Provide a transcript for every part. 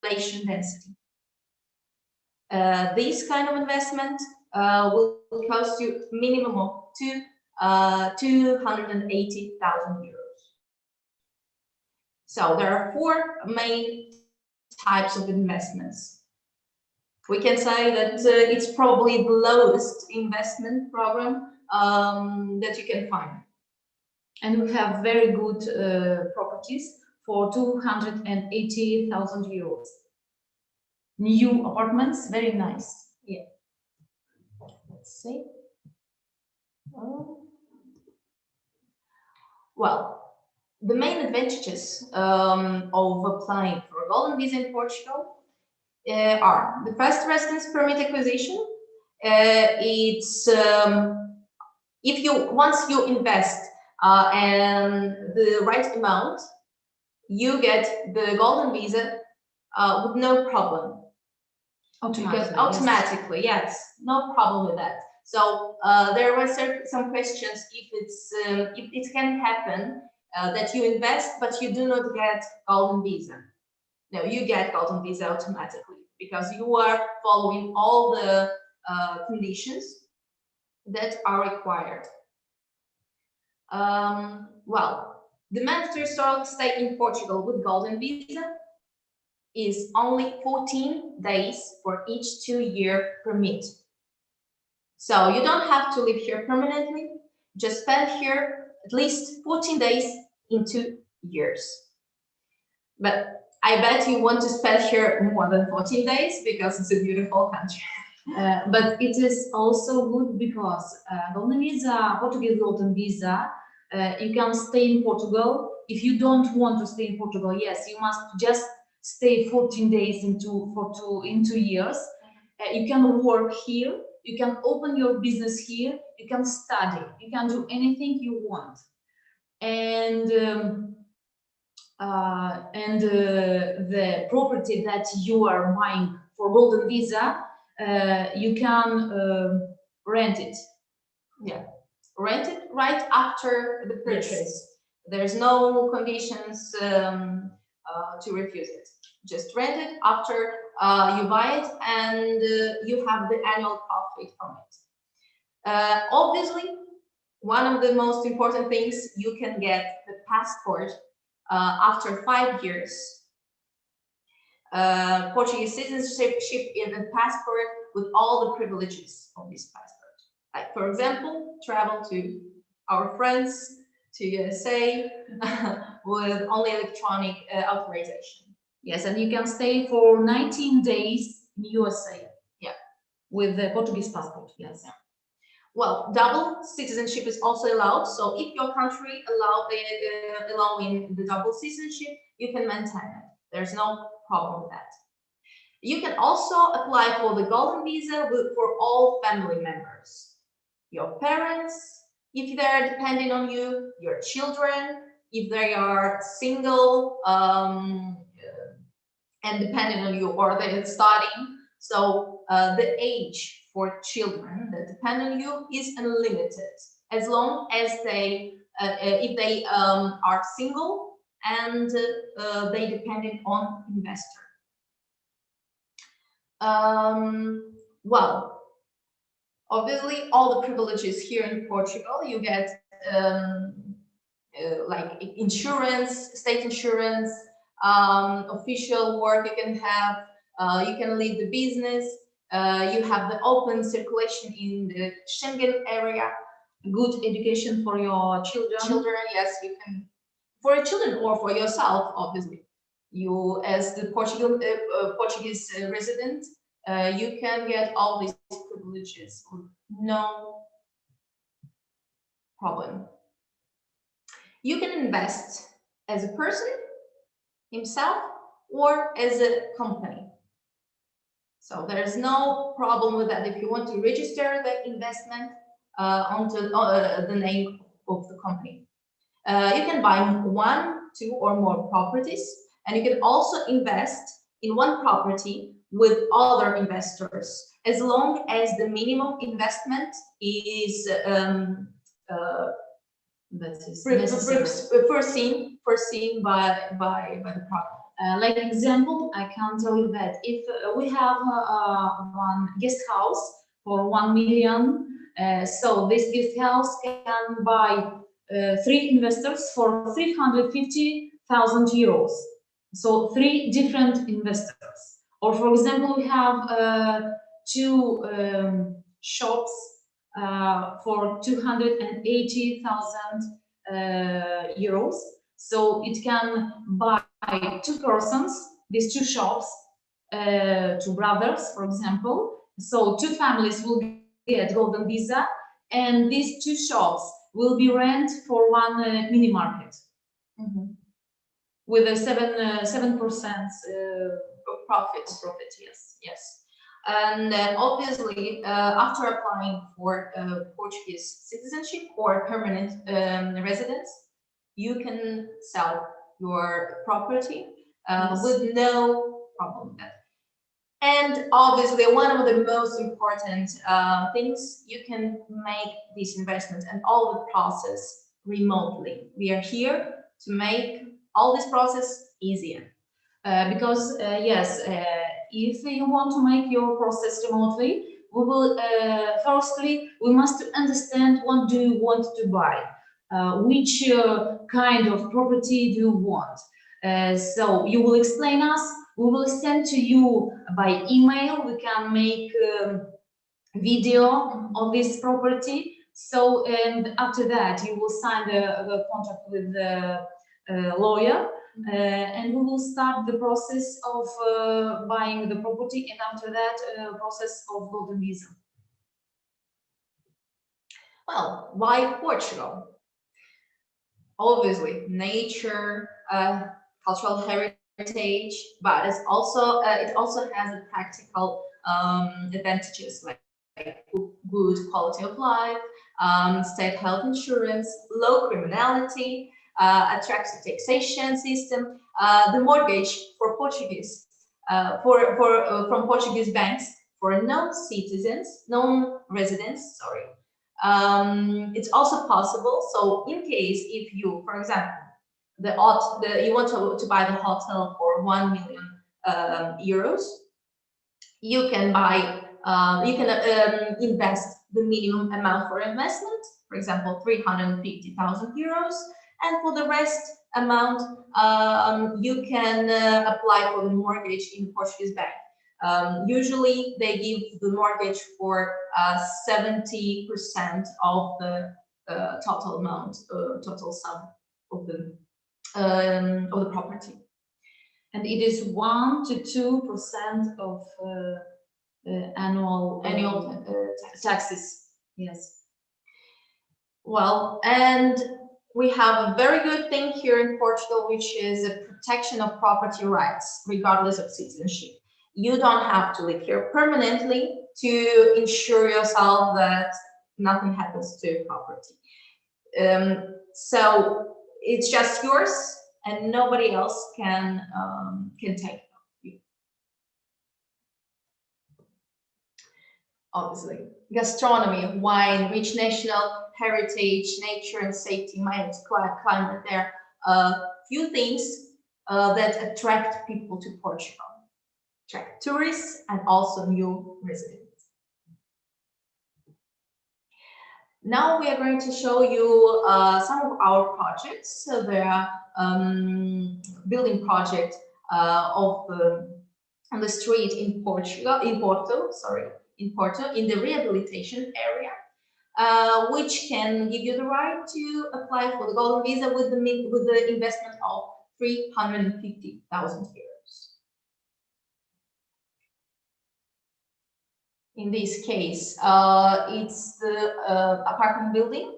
population density. This kind of investment will cost you minimum of 280,000 euros. So there are four main types of investments. We can say that it's probably the lowest investment program that you can find. And we have very good properties for 280,000 euros. New apartments, very nice. Yeah. Let's see. Well, the main advantages of applying for a golden visa in Portugal are the fast residence permit acquisition. It's once you invest and the right amount, you get the golden visa with no problem. Automatically, yes, no problem with that. So there were some questions if it can happen that you invest but you do not get golden visa. No, you get golden visa automatically because you are following all the conditions that are required. Well, the mandatory stay in Portugal with golden visa is only 14 days for each 2-year permit. So you don't have to live here permanently, just spend here at least 14 days in 2 years. But I bet you want to spend here more than 14 days because it's a beautiful country. But it is also good because golden visa, Portuguese golden visa, you can stay in Portugal. If you don't want to stay in Portugal, yes, you must just stay 14 days in 2 years. You can work here, you can open your business here, you can study, you can do anything you want. And the property that you are buying for golden visa, you can rent it. Yeah, rent it right after the purchase. There's no conditions to refuse it. Just rent it after you buy it, and you have the annual profit from it. Obviously, one of the most important things, you can get the passport after 5 years. Portuguese citizenship is a passport with all the privileges of this passport. Like, for example, travel to our friends to USA with only electronic authorization. Yes, and you can stay for 19 days in USA. Yeah, with the Portuguese passport. Yes. Yeah. Well, double citizenship is also allowed. So if your country allowing the double citizenship, you can maintain it. There's no problem with that. You can also apply for the golden visa for all family members. Your parents, if they are depending on you, your children, if they are single and depending on you, or they're studying. So the age for children that depend on you is unlimited, as long as if they are single and they depending on investor. Well, obviously, all the privileges here in Portugal, you get like insurance, state insurance, official work you can have, you can lead the business, you have the open circulation in the Schengen area, good education for your children. Yes, you can, for your children or for yourself, obviously. You, as the Portuguese resident, you can get all these privileges with no problem. You can invest as a person himself or as a company. So there's no problem with that if you want to register the investment onto the name of the company. You can buy 1, 2, or more properties, and you can also invest in one property with other investors, as long as the minimum investment is foreseen by the Like example, I can tell you that if we have one guest house for 1 million, so this guest house can buy three investors for 350,000 euros. So three different investors. Or for example, we have two shops for 280,000 euros. So it can buy two persons, these two shops, two brothers, for example. So two families will get golden visa, and these two shops will be rent for one mini market. With a 7% Profit. Yes, yes. And obviously, after applying for Portuguese citizenship or permanent residence, you can sell your property Yes. with no problem with that. And obviously, one of the most important things, you can make this investment and all the process remotely. We are here to make all this process easier. Because yes, if you want to make your process remotely, we will firstly we must understand what do you want to buy, which kind of property do you want. So you will explain us. We will send to you by email. We can make video of this property. So and after that, you will sign the contract with the lawyer. And we will start the process of buying the property, and after that, process of golden visa. Well, why Portugal? Obviously, nature, cultural heritage, but it also has a practical advantages like good quality of life, state health insurance, low criminality, attractive taxation system, the mortgage for Portuguese, from Portuguese banks for non-citizens, non-residents, sorry. It's also possible. So in case if you, for example, you want to buy the hotel for 1 million euros, you can buy, invest the minimum amount for investment, for example, 350,000 euros, and for the rest amount, you can apply for the mortgage in Portuguese bank. Usually they give the mortgage for 70% of the total amount, total sum of the property. And it is 1 to 2% of annual taxes. Yes. Well, and we have a very good thing here in Portugal, which is a protection of property rights, regardless of citizenship. You don't have to live here permanently to ensure yourself that nothing happens to your property. So it's just yours, and nobody else can take it from you. Obviously, gastronomy, wine, rich national heritage, nature and safety, climate. There are a few things that attract people to Portugal, attract tourists and also new residents. Now we are going to show you some of our projects. So there are building project on the street in Portugal, in Porto, in the rehabilitation area, which can give you the right to apply for the golden visa with the investment of 350,000 euros. In this case, it's the apartment building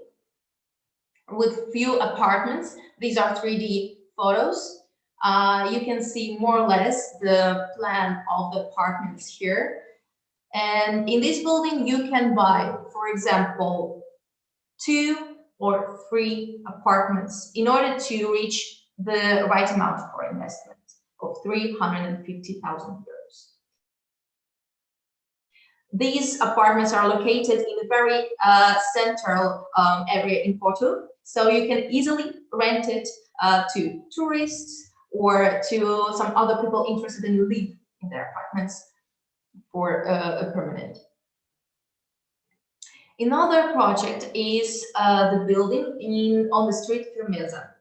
with few apartments. These are 3D photos. You can see more or less the plan of the apartments here. And in this building, you can buy, for example, 2 or 3 apartments in order to reach the right amount for investment of 350,000 euros. These apartments are located in a very central area in Porto, so you can easily rent it to tourists, or to some other people interested in live in their apartments for a permanent. Another project is the building on the street Firmeza,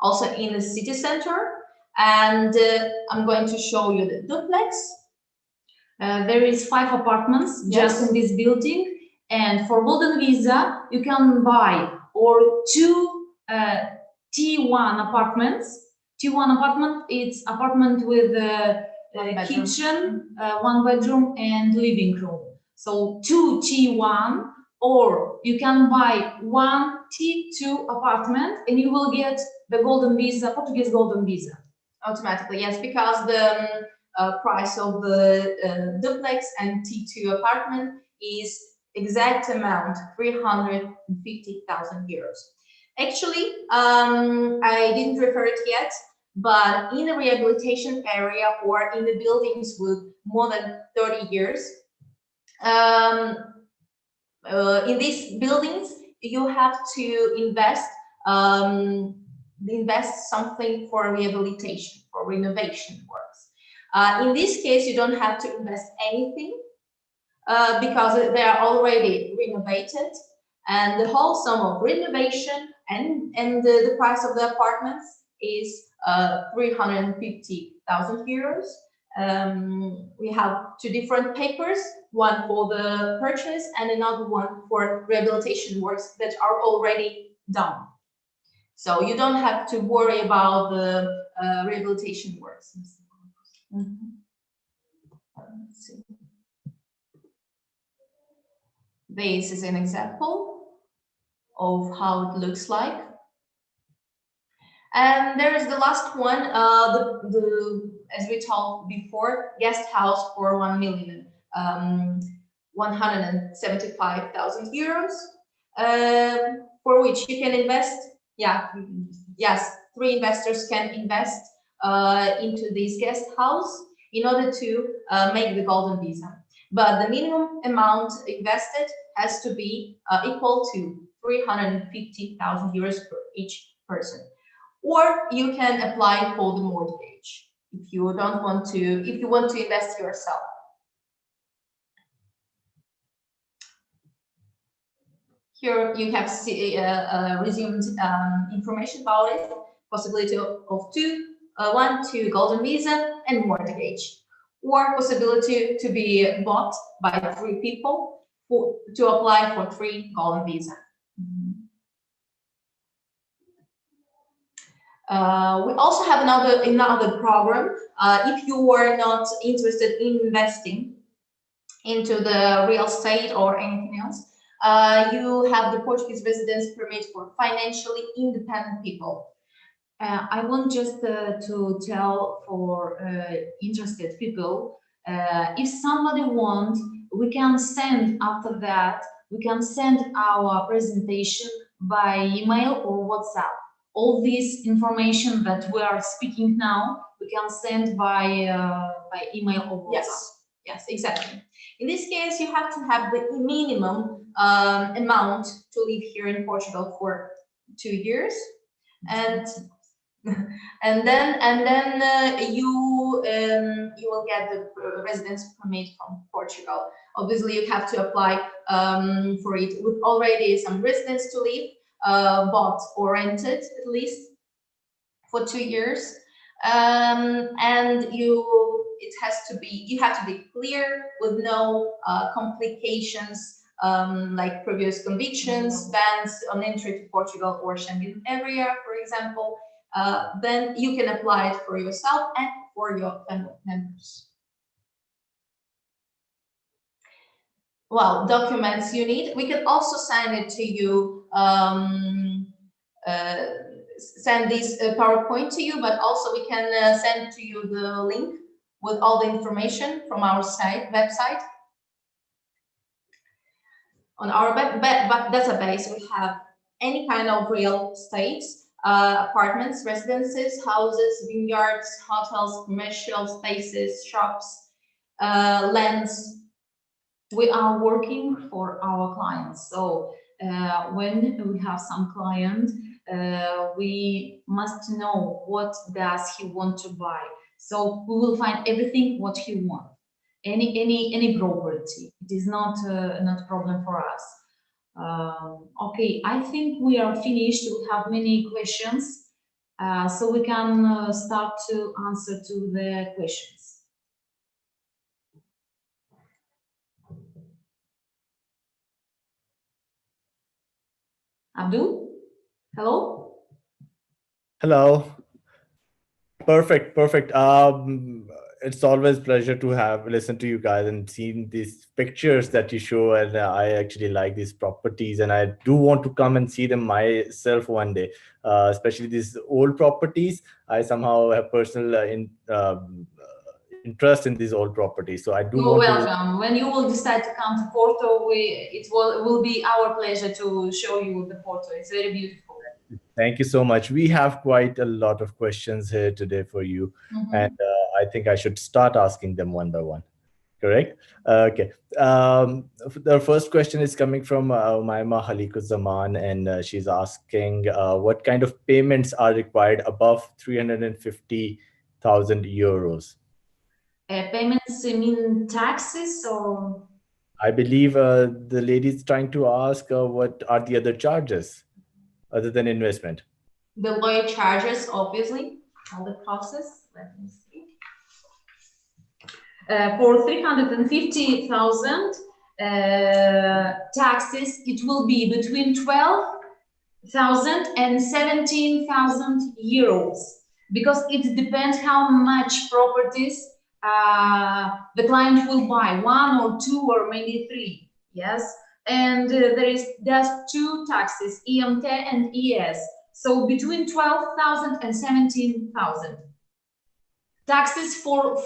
also in the city center, and I'm going to show you the duplex. There is 5 apartments just in this building, and for golden visa you can buy or 2 T1 apartments. T1 apartment, it's apartment with a kitchen, 1 bedroom and living room. So 2 T1, or you can buy 1 T2 apartment and you will get the golden visa, Portuguese golden visa. Automatically, yes, because the price of the duplex and T2 apartment is exact amount 350,000 euros. Actually, I didn't refer it yet, but in the rehabilitation area or in the buildings with more than 30 years, in these buildings, you have to invest something for rehabilitation, for renovation works. In this case, you don't have to invest anything because they are already renovated, and the whole sum of renovation and the price of the apartments is 350,000 euros. We have 2 different papers, one for the purchase and another one for rehabilitation works that are already done. So you don't have to worry about the rehabilitation works. Let's see. This is an example of how it looks like. And there is the last one, as we told before, guest house for 1,175,000 euros, for which you can invest. Yes, 3 investors can invest into this guest house in order to make the golden visa. But the minimum amount invested has to be equal to 350,000 euros for each person. Or you can apply for the mortgage if you don't want to, if you want to invest yourself. Here you have resumed information about it, possibility of 1, 2 golden visa and mortgage, or possibility to be bought by 3 people to apply for 3 golden visa. We also have another program. If you are not interested in investing into the real estate or anything else, you have the Portuguese residence permit for financially independent people. I want just to tell for interested people, if somebody wants, we can send after that, we can send our presentation by email or WhatsApp. All this information that we are speaking now, we can send by email or WhatsApp. Yes, exactly. In this case, you have to have the minimum amount to live here in Portugal for 2 years, and then you will get the residence permit from Portugal. Obviously, you have to apply for it with already some residence to live, bought or rented at least for 2 years, and you have to be clear with no complications like previous convictions, bans on entry to Portugal or Schengen area, for example. Then you can apply it for yourself and for your family members. Well, documents you need, we can also send it to you, send this PowerPoint to you, but also we can send to you the link with all the information from our website. On our database, we have any kind of real estate, apartments, residences, houses, vineyards, hotels, commercial spaces, shops, lands. We are working for our clients. So when we have some client, we must know what does he want to buy. So we will find everything what he wants. Any property. It is not not a problem for us. Okay, I think we are finished. We have many questions, so we can start to answer to the questions. Abdul, hello. Hello. Perfect, perfect. It's always pleasure to have listened to you guys and seen these pictures that you show, and I actually like these properties, and I do want to come and see them myself one day. Especially these old properties. I somehow have personal interest in these old properties, so I do You're want to. welcome. When you will decide to come to Porto, it will be our pleasure to show you the Porto. It's very beautiful. Thank you so much. We have quite a lot of questions here today for you, and I think I should start asking them one by one. Correct? Okay. The first question is coming from Umaima Halikuzaman, and she's asking what kind of payments are required above 350,000 euros? Payments mean taxes or? I believe the lady is trying to ask what are the other charges other than investment? The lawyer charges, obviously, all the process. Let me see. For 350,000 taxes, it will be between 12,000 and 17,000 euros, because it depends how much properties the client will buy, one or two or maybe three. Yes, and there's two taxes, EMT and ES. So between 12,000 and 17,000 taxes for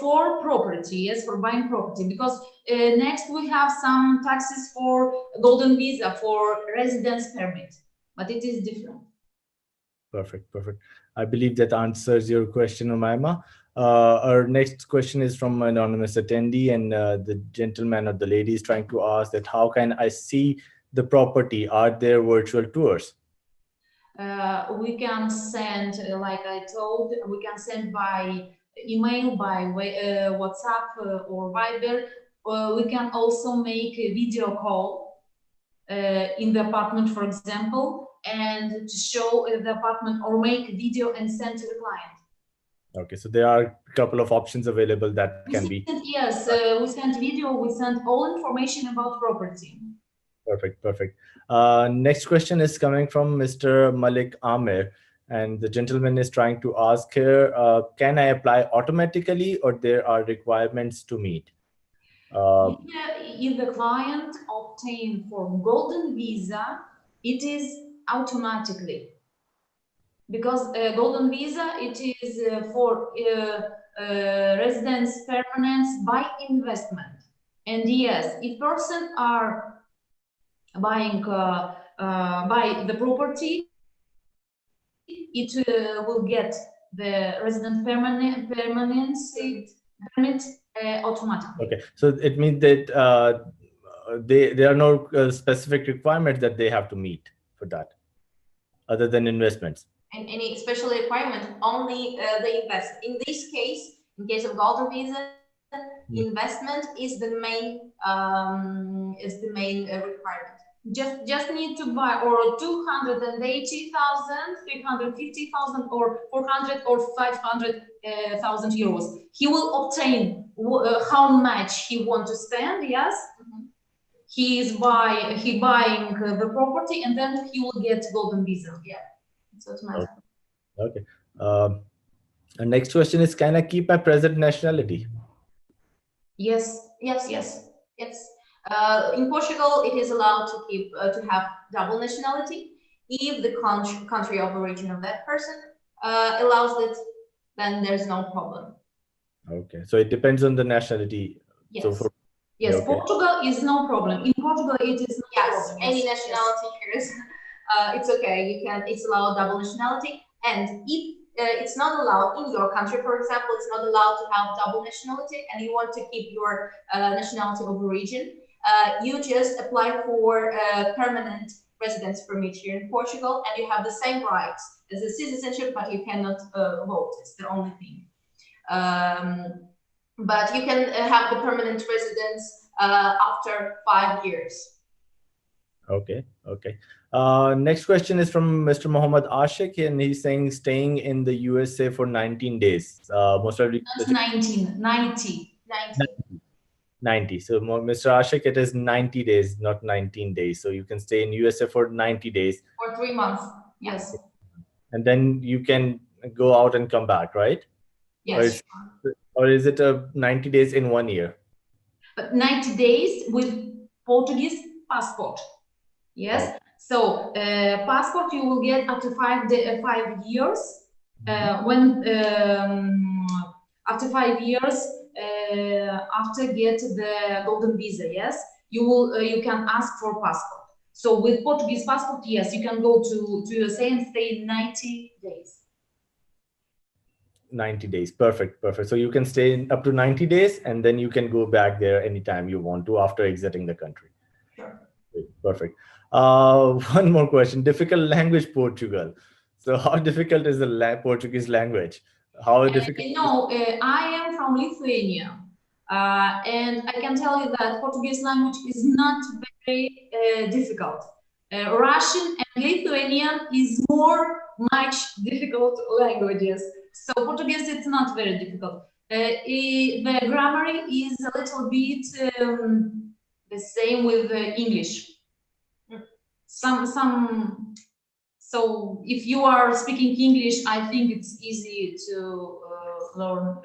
property, yes, for buying property, because next we have some taxes for golden visa, for residence permit, but it is different. Perfect, perfect. I believe that answers your question, Umaima. Our next question is from an anonymous attendee, and the gentleman or the lady is trying to ask that how can I see the property? Are there virtual tours? We can send, like I told, we can send by email, by WhatsApp or Viber. We can also make a video call in the apartment, for example, and to show the apartment, or make a video and send to the client. Okay, so there are a couple of options available that can be. Yes, we send video, we send all information about property. Perfect, perfect. Next question is coming from Mr. Malik Amir, and the gentleman is trying to ask here, can I apply automatically or there are requirements to meet? If the client obtained for golden visa, it is automatically, because golden visa, it is for residence permanence by investment. And yes, if person are buying by the property, it will get the resident permanence permit automatically. Okay, so it means that there are no specific requirements that they have to meet for that, other than investments. And any special requirement, only the investment. In this case, in case of golden visa, investment is the main requirement. Just need to buy or 280,000, 350,000, or 400 or 500,000 euros. He will obtain how much he want to spend. Yes, he buying the property, and then he will get golden visa. Yeah, it's automatic. Okay. And next question is, can I keep my present nationality? Yes. In Portugal, it is allowed to keep to have double nationality if the country of origin of that person allows it. Then there's no problem. Okay, so it depends on the nationality. Yes. So yes, okay. Portugal is no problem. In Portugal, it is no problem. Any nationality here is it's okay. You can. It's allowed double nationality, and if it's not allowed in your country, for example, it's not allowed to have double nationality, and you want to keep your nationality of origin, you just apply for permanent residence permit here in Portugal, and you have the same rights as a citizenship, but you cannot vote. It's the only thing. But you can have the permanent residence after 5 years. Okay, okay. Next question is from Mr. Mohammed Ashik, and he's saying staying in the USA for 19 days. Most probably Not 19, 90. 90. So Mr. Ashik, it is 90 days, not 19 days. So you can stay in USA for 90 days. For 3 months, yes. And then you can go out and come back, right? Yes. Or is it a 90 days in 1 year? But 90 days with Portuguese passport. Yes. Oh. So passport you will get after 5 years. After 5 years, after get the golden visa, yes, you can ask for passport. So with Portuguese passport, yes, you can go to USA and stay 90 days. 90 days. Perfect. Perfect. So you can stay up to 90 days and then you can go back there anytime you want to after exiting the country. Sure. Perfect. One more question. Difficult language, Portugal. So how difficult is the Portuguese language? How difficult? I am from Lithuania. And I can tell you that Portuguese language is not very difficult. Russian and Lithuanian is much difficult languages. So Portuguese, it's not very difficult. The grammar is a little bit the same with English. So if you are speaking English, I think it's easy to learn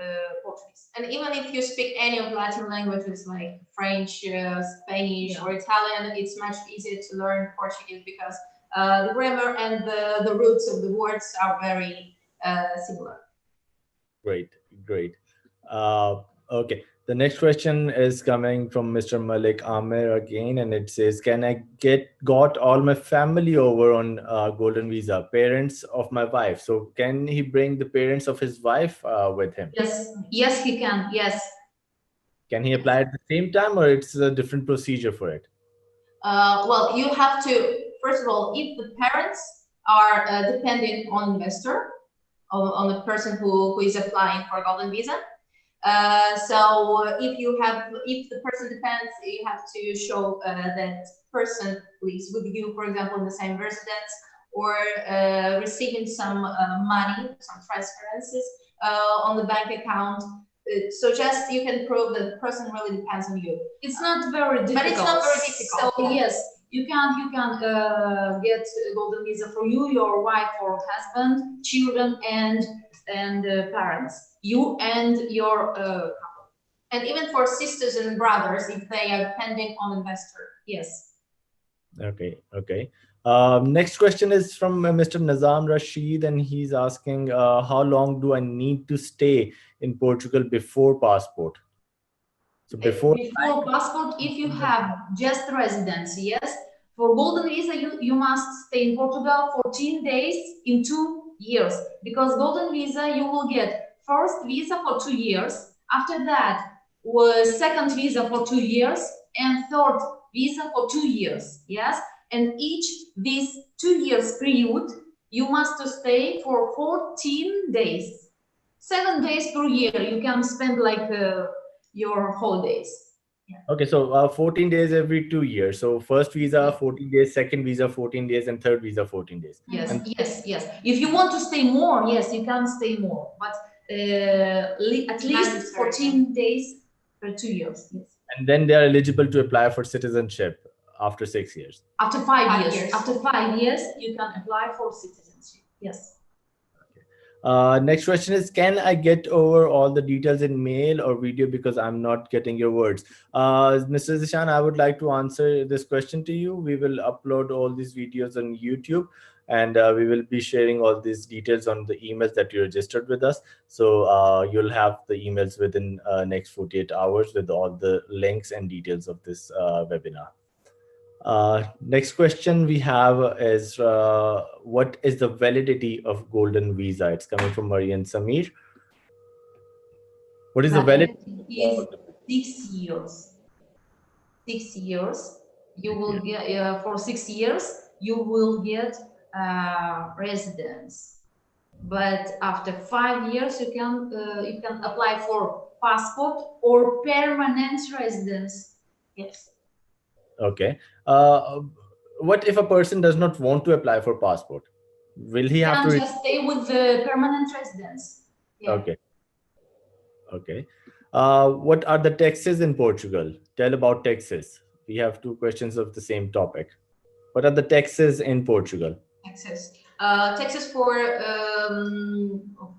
Portuguese. And even if you speak any of Latin languages like French, Spanish, or Italian, it's much easier to learn Portuguese because the grammar and the roots of the words are very similar. Great, great. Okay, the next question is coming from Mr. Malik Amir again, and it says, can I got all my family over on golden visa, parents of my wife? So can he bring the parents of his wife with him? Yes, he can. Yes. Can he apply at the same time, or it's a different procedure for it? Well, you have to, first of all, if the parents are dependent on investor, on the person who is applying for a golden visa. So if the person depends, you have to show that person lives with you, for example, in the same residence, or receiving some money, some transferences on the bank account. So just you can prove that the person really depends on you. It's not very difficult. But it's not very difficult. So yes, you can get a golden visa for you, your wife or husband, children, and parents. You and your couple. And even for sisters and brothers, if they are depending on investor. Yes. Okay. Okay. Next question is from Mr. Nazam Rashid, and he's asking, how long do I need to stay in Portugal before passport? So before passport, if you have just residence, yes. For golden visa, you must stay in Portugal 14 days in 2 years, because golden visa you will get first visa for 2 years. After that, was second visa for 2 years, and third visa for 2 years. Yes, and each this 2 years period you must stay for 14 days. 7 days per year you can spend like your holidays. Yeah. Okay, so 14 days every 2 years. So first visa 14 days, second visa 14 days, and third visa 14 days. Yes, yes. If you want to stay more, yes, you can stay more, but at least 14 days per 2 years. Yes. And then they are eligible to apply for citizenship after 6 years. After 5 years. After 5 years, you can apply for citizenship. Yes. Next question is, can I get over all the details in mail or video because I'm not getting your words? Mr. Zishan, I would like to answer this question to you. We will upload all these videos on YouTube, and we will be sharing all these details on the emails that you registered with us. So you'll have the emails within next 48 hours with all the links and details of this webinar. Next question we have is, what is the validity of golden visa? It's coming from Marian Samir. What is the validity? Is 6 years. 6 years. You will get for 6 years. you will get residence. But after 5 years, you can apply for passport or permanent residence. Yes. Okay. What if a person does not want to apply for passport? Will he have Can to? just stay with the permanent residence. Yeah. Okay. Okay. What are the taxes in Portugal? Tell about taxes. We have two questions of the same topic. What are the taxes in Portugal? Taxes. Taxes for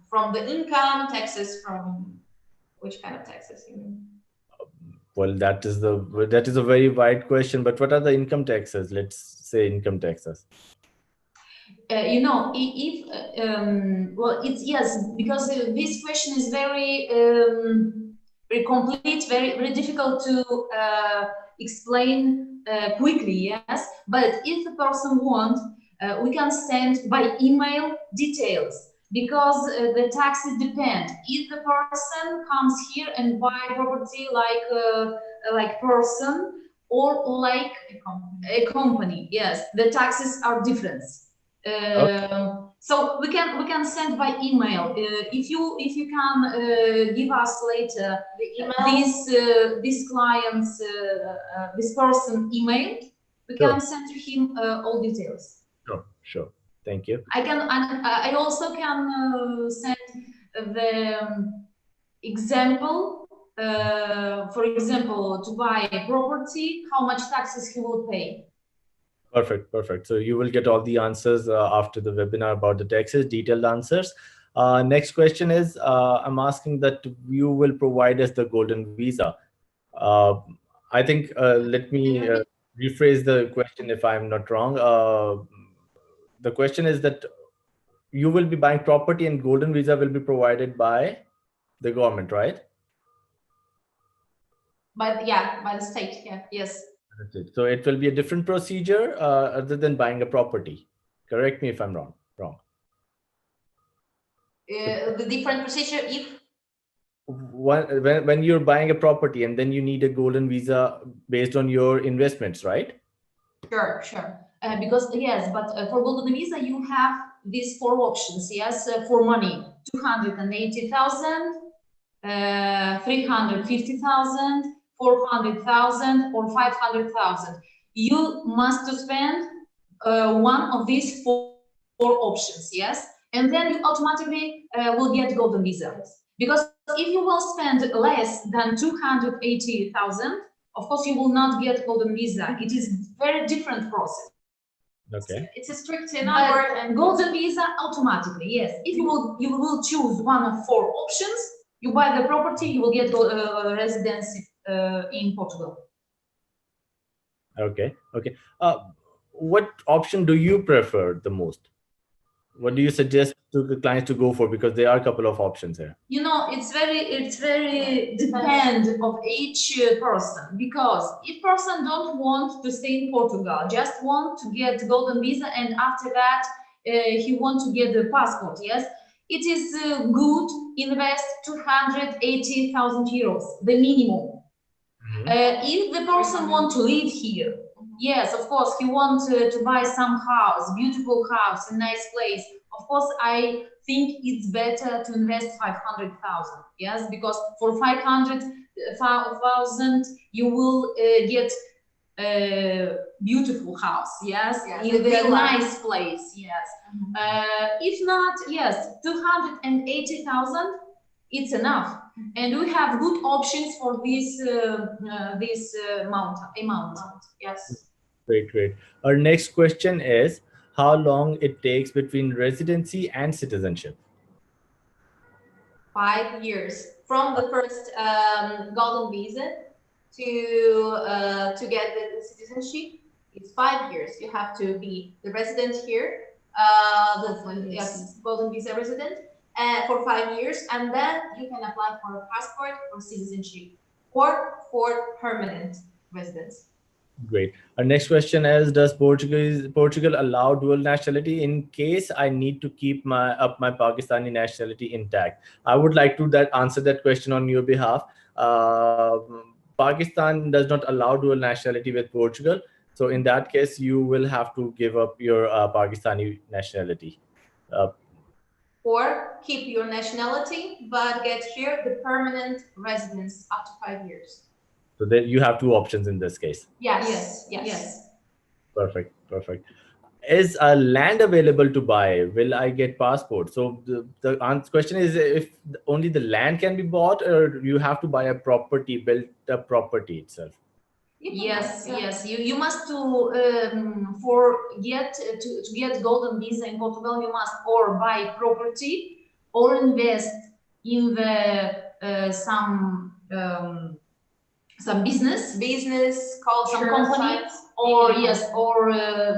from the income, taxes from which kind of taxes you mean? Well, that is a very wide question. But what are the income taxes? Let's say income taxes. You know, if well, it's yes, because this question is very very complete, very difficult to explain quickly. Yes, but if the person wants, we can send by email details, because the taxes depend. If the person comes here and buy property like person or like a company, yes, the taxes are different. So we can send by email. If you can give us later The email. this client's this person email, we Sure. can send to him all details. Sure. Thank you. I also can send the example. For example, to buy a property, how much taxes he will pay. Perfect. So you will get all the answers after the webinar about the taxes, detailed answers. Next question is, I'm asking that you will provide us the golden visa. I think, let me rephrase the question if I'm not wrong. The question is that you will be buying property and golden visa will be provided by the government, right? By the state. Yeah. Yes. That's it. So it will be a different procedure other than buying a property. Correct me if I'm wrong. The different procedure if When you're buying a property and then you need a golden visa based on your investments, right? Sure. Because yes, but for golden visa you have these 4 options. Yes, for money 280,000, 350,000, 400,000, or 500,000. You must spend one of these four options. Yes, and then you automatically will get golden visa. Because if you will spend less than 280,000, of course you will not get golden visa. It is very different process. Okay. it's a strict number, and golden visa automatically, yes. If you will choose one of 4 options, you buy the property, you will get residency in Portugal. Okay. What option do you prefer the most? What do you suggest to the clients to go for? Because there are a couple of options here. You know, it's very depend of each person, because if person don't want to stay in Portugal, just want to get golden visa, and after that he want to get the passport, yes, it is good invest 280,000 euros, the minimum. If the person want to live here, yes, of course, he wants to buy some house, beautiful house, a nice place. Of course, I think it's better to invest 500,000. Yes, because for 500,000 you will get a beautiful house. Yes, in a nice place. Yes. If not, yes, 280,000. It's enough, and we have good options for this amount. Yes. Great. Our next question is, how long it takes between residency and citizenship? 5 years from the first golden visa to get the citizenship. It's 5 years. You have to be the resident here, golden visa resident. For 5 years, and then you can apply for a passport or citizenship or for permanent residence. Great. Our next question is, does Portugal allow dual nationality in case I need to keep my Pakistani nationality intact? I would like to answer that question on your behalf. Pakistan does not allow dual nationality with Portugal. So in that case, you will have to give up your Pakistani nationality. Or keep your nationality, but get here the permanent residence after 5 years. So then you have two options in this case. Yes. Perfect, perfect. Is a land available to buy? Will I get passport? So the question is if only the land can be bought, or you have to buy a property, build a property itself. Yes. You must to get golden visa in Portugal. You must or buy property or invest in the some business, culture, some company, sites, or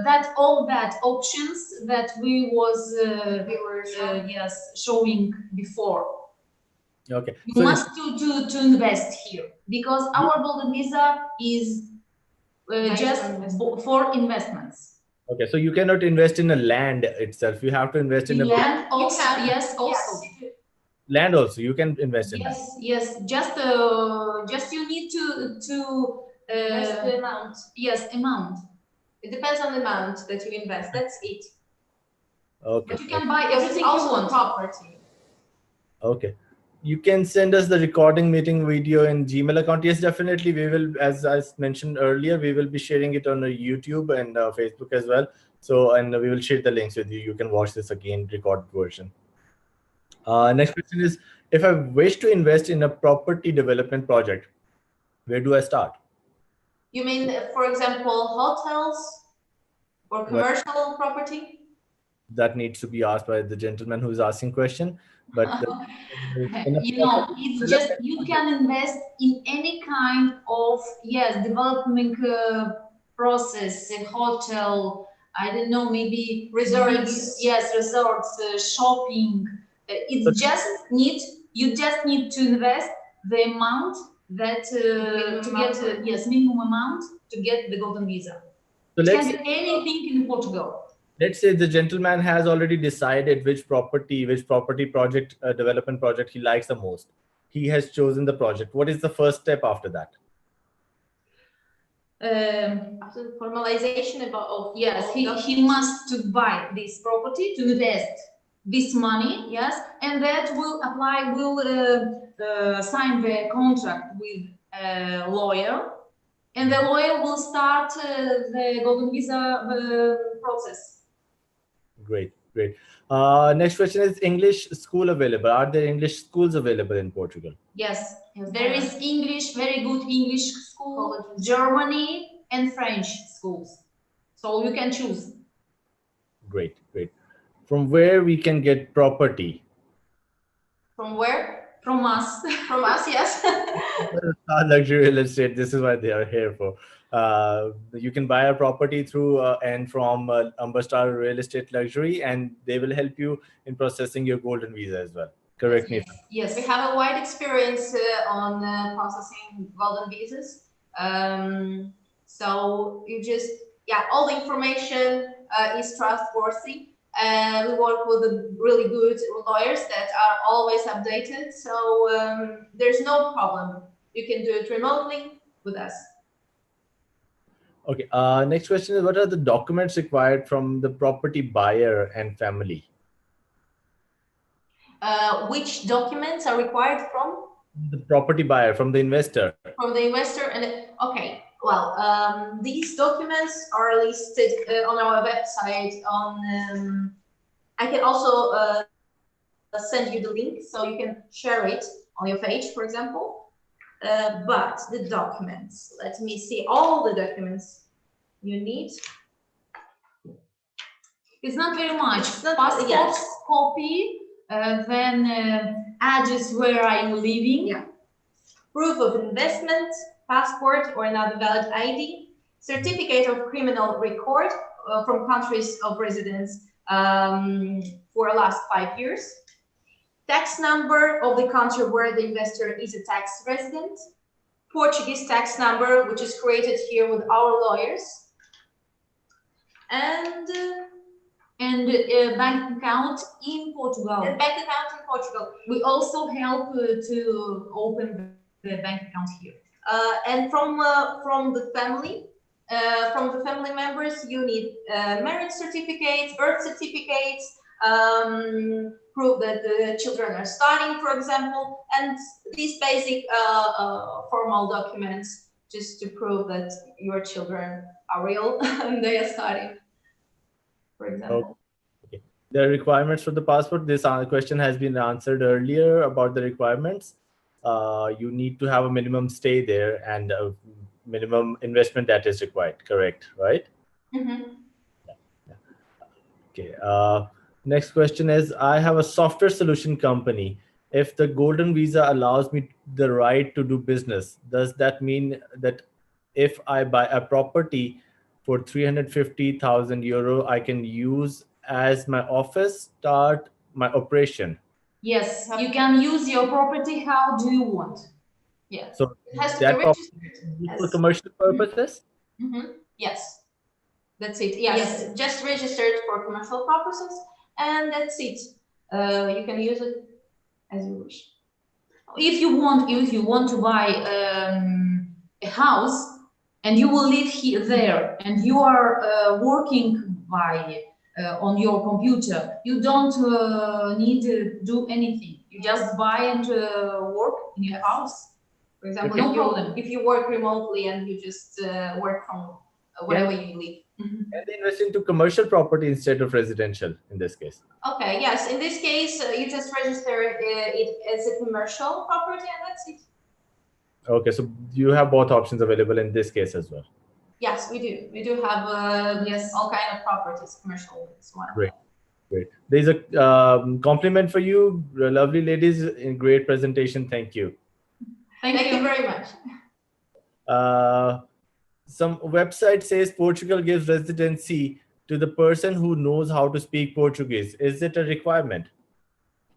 that all that options that we were showing before. Okay. You So must to invest here because our golden visa is just for investments. okay, so you cannot invest in a land itself. You have to invest in a Land also, can. yes, also. Yes. land also. You can invest in that. Yes. Just you need to That's the amount. yes, amount. It depends on the amount that you invest. That's it. Okay. But you can buy Because everything it's you also want. property. Okay. You can send us the recording meeting video in Gmail account. Yes, definitely. We will, as I mentioned earlier, we will be sharing it on YouTube and Facebook as well. So, and we will share the links with you. You can watch this again, recorded version. Next question is, if I wish to invest in a property development project, where do I start? You mean, for example, hotels or commercial property? That needs to be asked by the gentleman who is asking question. But It's just you can invest in any kind of development process, a hotel. I don't know, maybe Resorts. Resorts, shopping. You just need to invest the amount that to get minimum amount to get the golden visa. So It can be anything in Portugal. let's say the gentleman has already decided which property project, development project he likes the most. He has chosen the project. What is the first step after that? After the formalization he must to buy this property, to invest this money, and that will sign the contract with a lawyer, and the lawyer will start the golden visa process. Great. Next question is, English school available? Are there English schools available in Portugal? Yes, there is English, very good English school, Germany and French schools. So you can choose. Great. From where we can get property? From where? From us. From us, yes. Luxury real estate. This is what they are here for. You can buy a property through and from Ambassador Real Estate Luxury, and they will help you in processing your golden visa as well. Correct me. Yes, we have a wide experience on processing golden visas. So you just, all the information is trustworthy. We work with really good lawyers that are always updated. So there's no problem. You can do it remotely with us. Okay. Next question is, what are the documents required from the property buyer and family? Which documents are required from? The property buyer, from the investor. From the investor. And okay, well, these documents are listed on our website. I can also send you the link so you can share it on your page, for example. But the documents, let me see all the documents you need. It's not very much. Passport copy, then address where are you living. Proof of investment, passport or another valid ID, certificate of criminal record from countries of residence for the last 5 years, tax number of the country where the investor is a tax resident, Portuguese tax number, which is created here with our lawyers, and a bank account in Portugal. We also help to open the bank account here. And from the family, from the family members, you need marriage certificates, birth certificates, prove that the children are studying, for example, and these basic formal documents just to prove that your children are real and they are studying, for example. Okay. The requirements for the passport, this question has been answered earlier about the requirements. You need to have a minimum stay there and a minimum investment that is required, correct, right? Mm-hmm. Okay. Next question is, I have a software solution company. If the golden visa allows me the right to do business, does that mean that if I buy a property for 350,000 euro, I can use as my office, start my operation? Yes, you can use your property. How do you want? Yeah. So It has to be that property registered is used for as. commercial purposes? Mm-hmm. Yes, that's it. Yes, Yes. just registered for commercial purposes, and that's it. You can use it as you wish. If you want to buy a house and you will live here there and you are working by on your computer, you don't need to do anything. You just buy and work in your house. For example, No if you, problem. if you work remotely and you just work from wherever you live. Mm-hmm. And they invest into commercial property instead of residential in this case. Okay, yes. In this case, you just register it as a commercial property, and that's it. Okay, so you have both options available in this case as well. Yes, we do. We do have yes, all kind of properties. Commercial is one of Great. them. Great. There's a compliment for you, lovely ladies. In great presentation. Thank you. Thank you very much. Some website says Portugal gives residency to the person who knows how to speak Portuguese. Is it a requirement?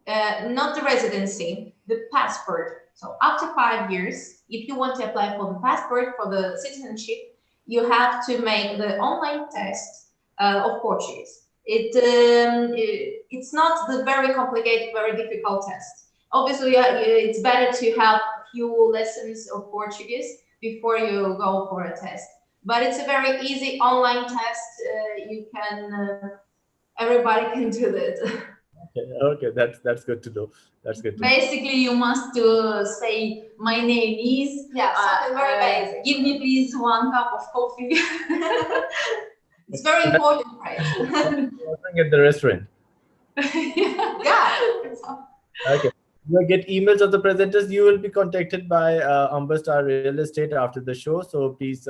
Not the residency, the passport. So after 5 years, if you want to apply for the passport, for the citizenship, you have to make the online test of Portuguese. It's not the very complicated, very difficult test. Obviously, it's better to have a few lessons of Portuguese before you go for a test. But it's a very easy online test. You can, everybody can do it. Okay, that's good to know. That's good to know. Basically, you must say, my name is, something very basic. give me please 1 cup of coffee. It's very important, right? Ordering at the restaurant. Yeah. Okay. You will get emails of the presenters. You will be contacted by Star Real Estate after the show. So please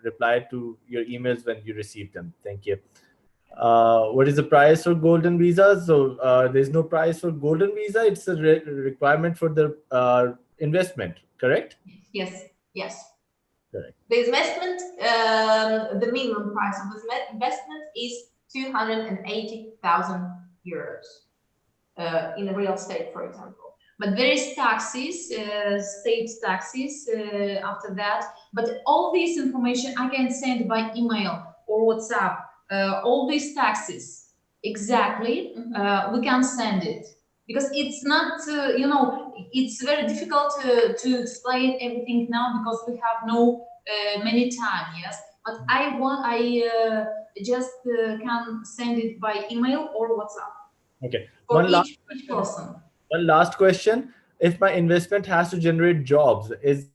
reply to your emails when you receive them. Thank you. What is the price for golden visa? So there's no price for golden visa. It's a requirement for the investment, correct? Yes. Yes. Correct. The investment, the minimum price of the investment is 280,000 euros in real estate, for example. But there is taxes, state taxes after that. But all this information I can send by email or WhatsApp. All these taxes, exactly, we can send it. Because it's not, it's very difficult to explain everything now because we have no many time, yes. But I just can send it by email or WhatsApp. Okay. For each person. One last question. If my investment has to generate jobs, is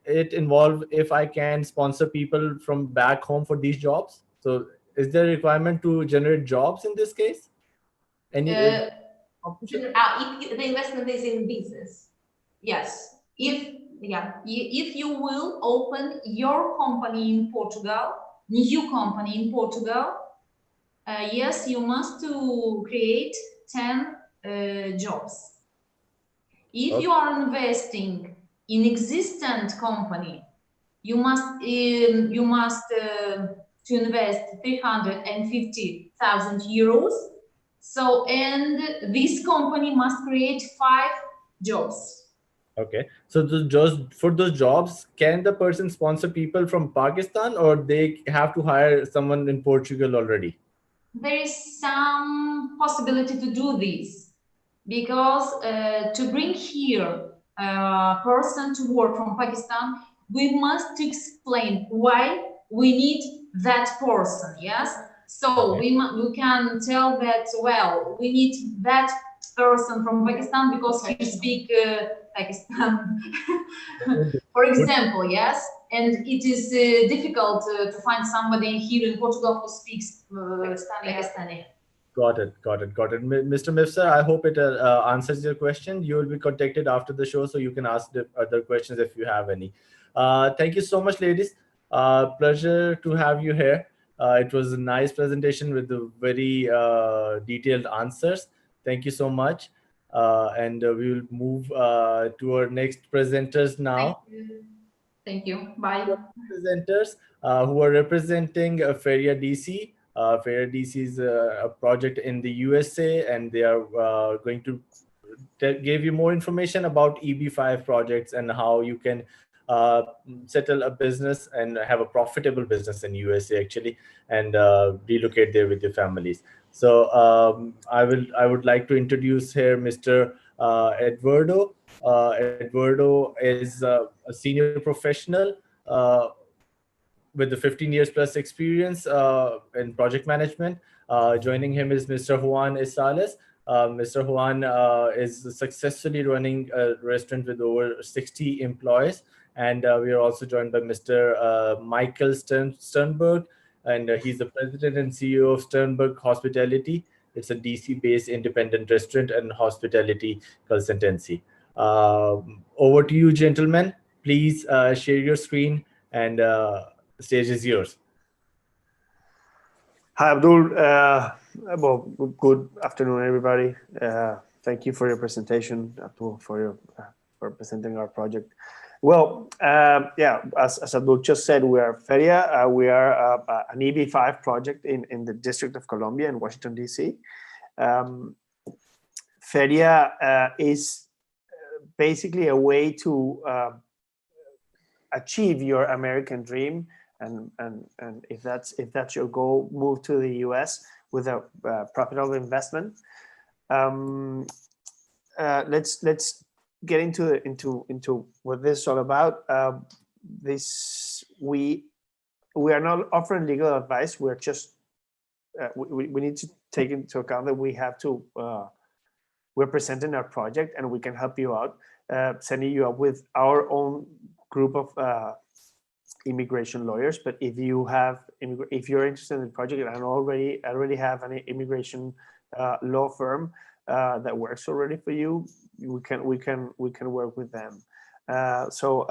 it involved if I can sponsor people from back home for these jobs? So is there a requirement to generate jobs in this case? If the investment is in business, yes. If you will open your company in Portugal, new company in Portugal, yes, you must to create 10 jobs. If you are investing in existent company, you must to invest 350,000 euros. So, and this company must create 5 jobs. Okay. So for those jobs, can the person sponsor people from Pakistan or they have to hire someone in Portugal already? There is some possibility to do this because to bring here a person to work from Pakistan, we must explain why we need that person, yes? So we can tell that, well, we need that person from Pakistan because he speaks Pakistan, for example, yes? And it is difficult to find somebody here in Portugal who speaks Pakistani. Got it, got it, got it. Mr. Mifsar, I hope it answers your question. You will be contacted after the show, so you can ask the other questions if you have any. Thank you so much, ladies. Pleasure to have you here. It was a nice presentation with the very detailed answers. Thank you so much. And we will move to our next presenters now. Thank you. Bye. Presenters who are representing Feria DC. Feria DC is a project in the USA, and they are going to give you more information about EB5 projects and how you can settle a business and have a profitable business in USA actually, and relocate there with your families. So I would like to introduce here Mr. Eduardo. Eduardo is a senior professional with the 15 years plus experience in project management. Joining him is Mr. Juan Isales. Mr. Juan is successfully running a restaurant with over 60 employees. And we are also joined by Mr. Michael Sternberg, and he's the president and CEO of Sternberg Hospitality. It's a DC-based independent restaurant and hospitality consultancy. Over to you, gentlemen. Please share your screen, and the stage is yours. Hi, Abdul. Well, good afternoon, everybody. Thank you for your presentation, Abdul, for presenting our project. Well, yeah, as Abdul just said, we are Feria. We are an EB5 project in the District of Columbia in Washington, D.C. Feria is basically a way to achieve your American dream, and if that's your goal, move to the U.S. with a profitable investment. Let's get into what this is all about. We are not offering legal advice. We're just we need to take into account that we have to we're presenting our project, and we can help you out, setting you up with our own group of immigration lawyers. But if you're interested in the project and already have an immigration law firm that works already for you, we can work with them. So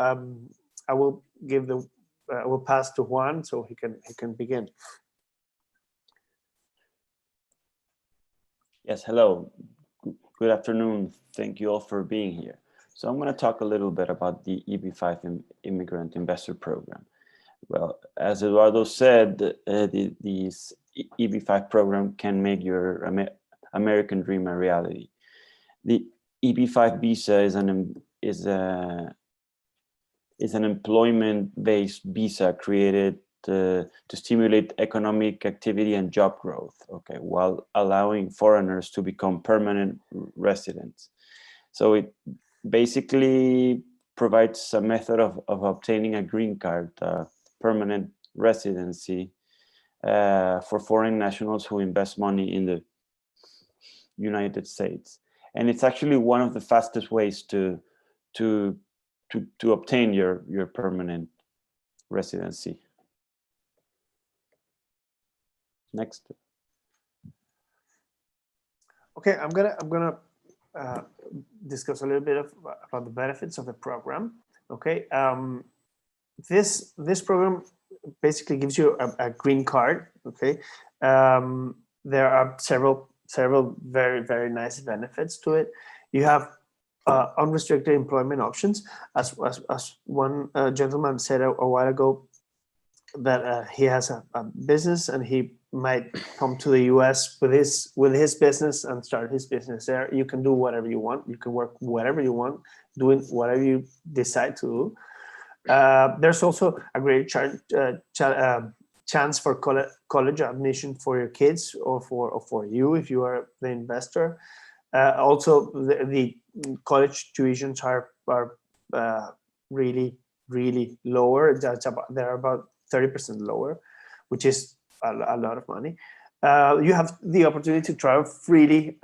I will pass to Juan so he can begin. Yes, hello. Good afternoon. Thank you all for being here. So I'm going to talk a little bit about the EB5 Immigrant Investor Program. Well, as Eduardo said, this EB5 program can make your American dream a reality. The EB5 visa is an employment-based visa created to stimulate economic activity and job growth, okay, while allowing foreigners to become permanent residents. So it basically provides a method of obtaining a green card, permanent residency for foreign nationals who invest money in the United States. And it's actually one of the fastest ways to obtain your permanent residency. Next. Okay, I'm gonna discuss a little bit about the benefits of the program. Okay, this program basically gives you a green card. Okay, there are several very, very nice benefits to it. You have unrestricted employment options, as one gentleman said a while ago, that he has a business and he might come to the US with his business and start his business there. You can do whatever you want. You can work whatever you want, doing whatever you decide to do. There's also a great chance for college admission for your kids or for you if you are the investor. Also, the college tuitions are really lower. They're about 30% lower, which is a lot of money. You have the opportunity to travel freely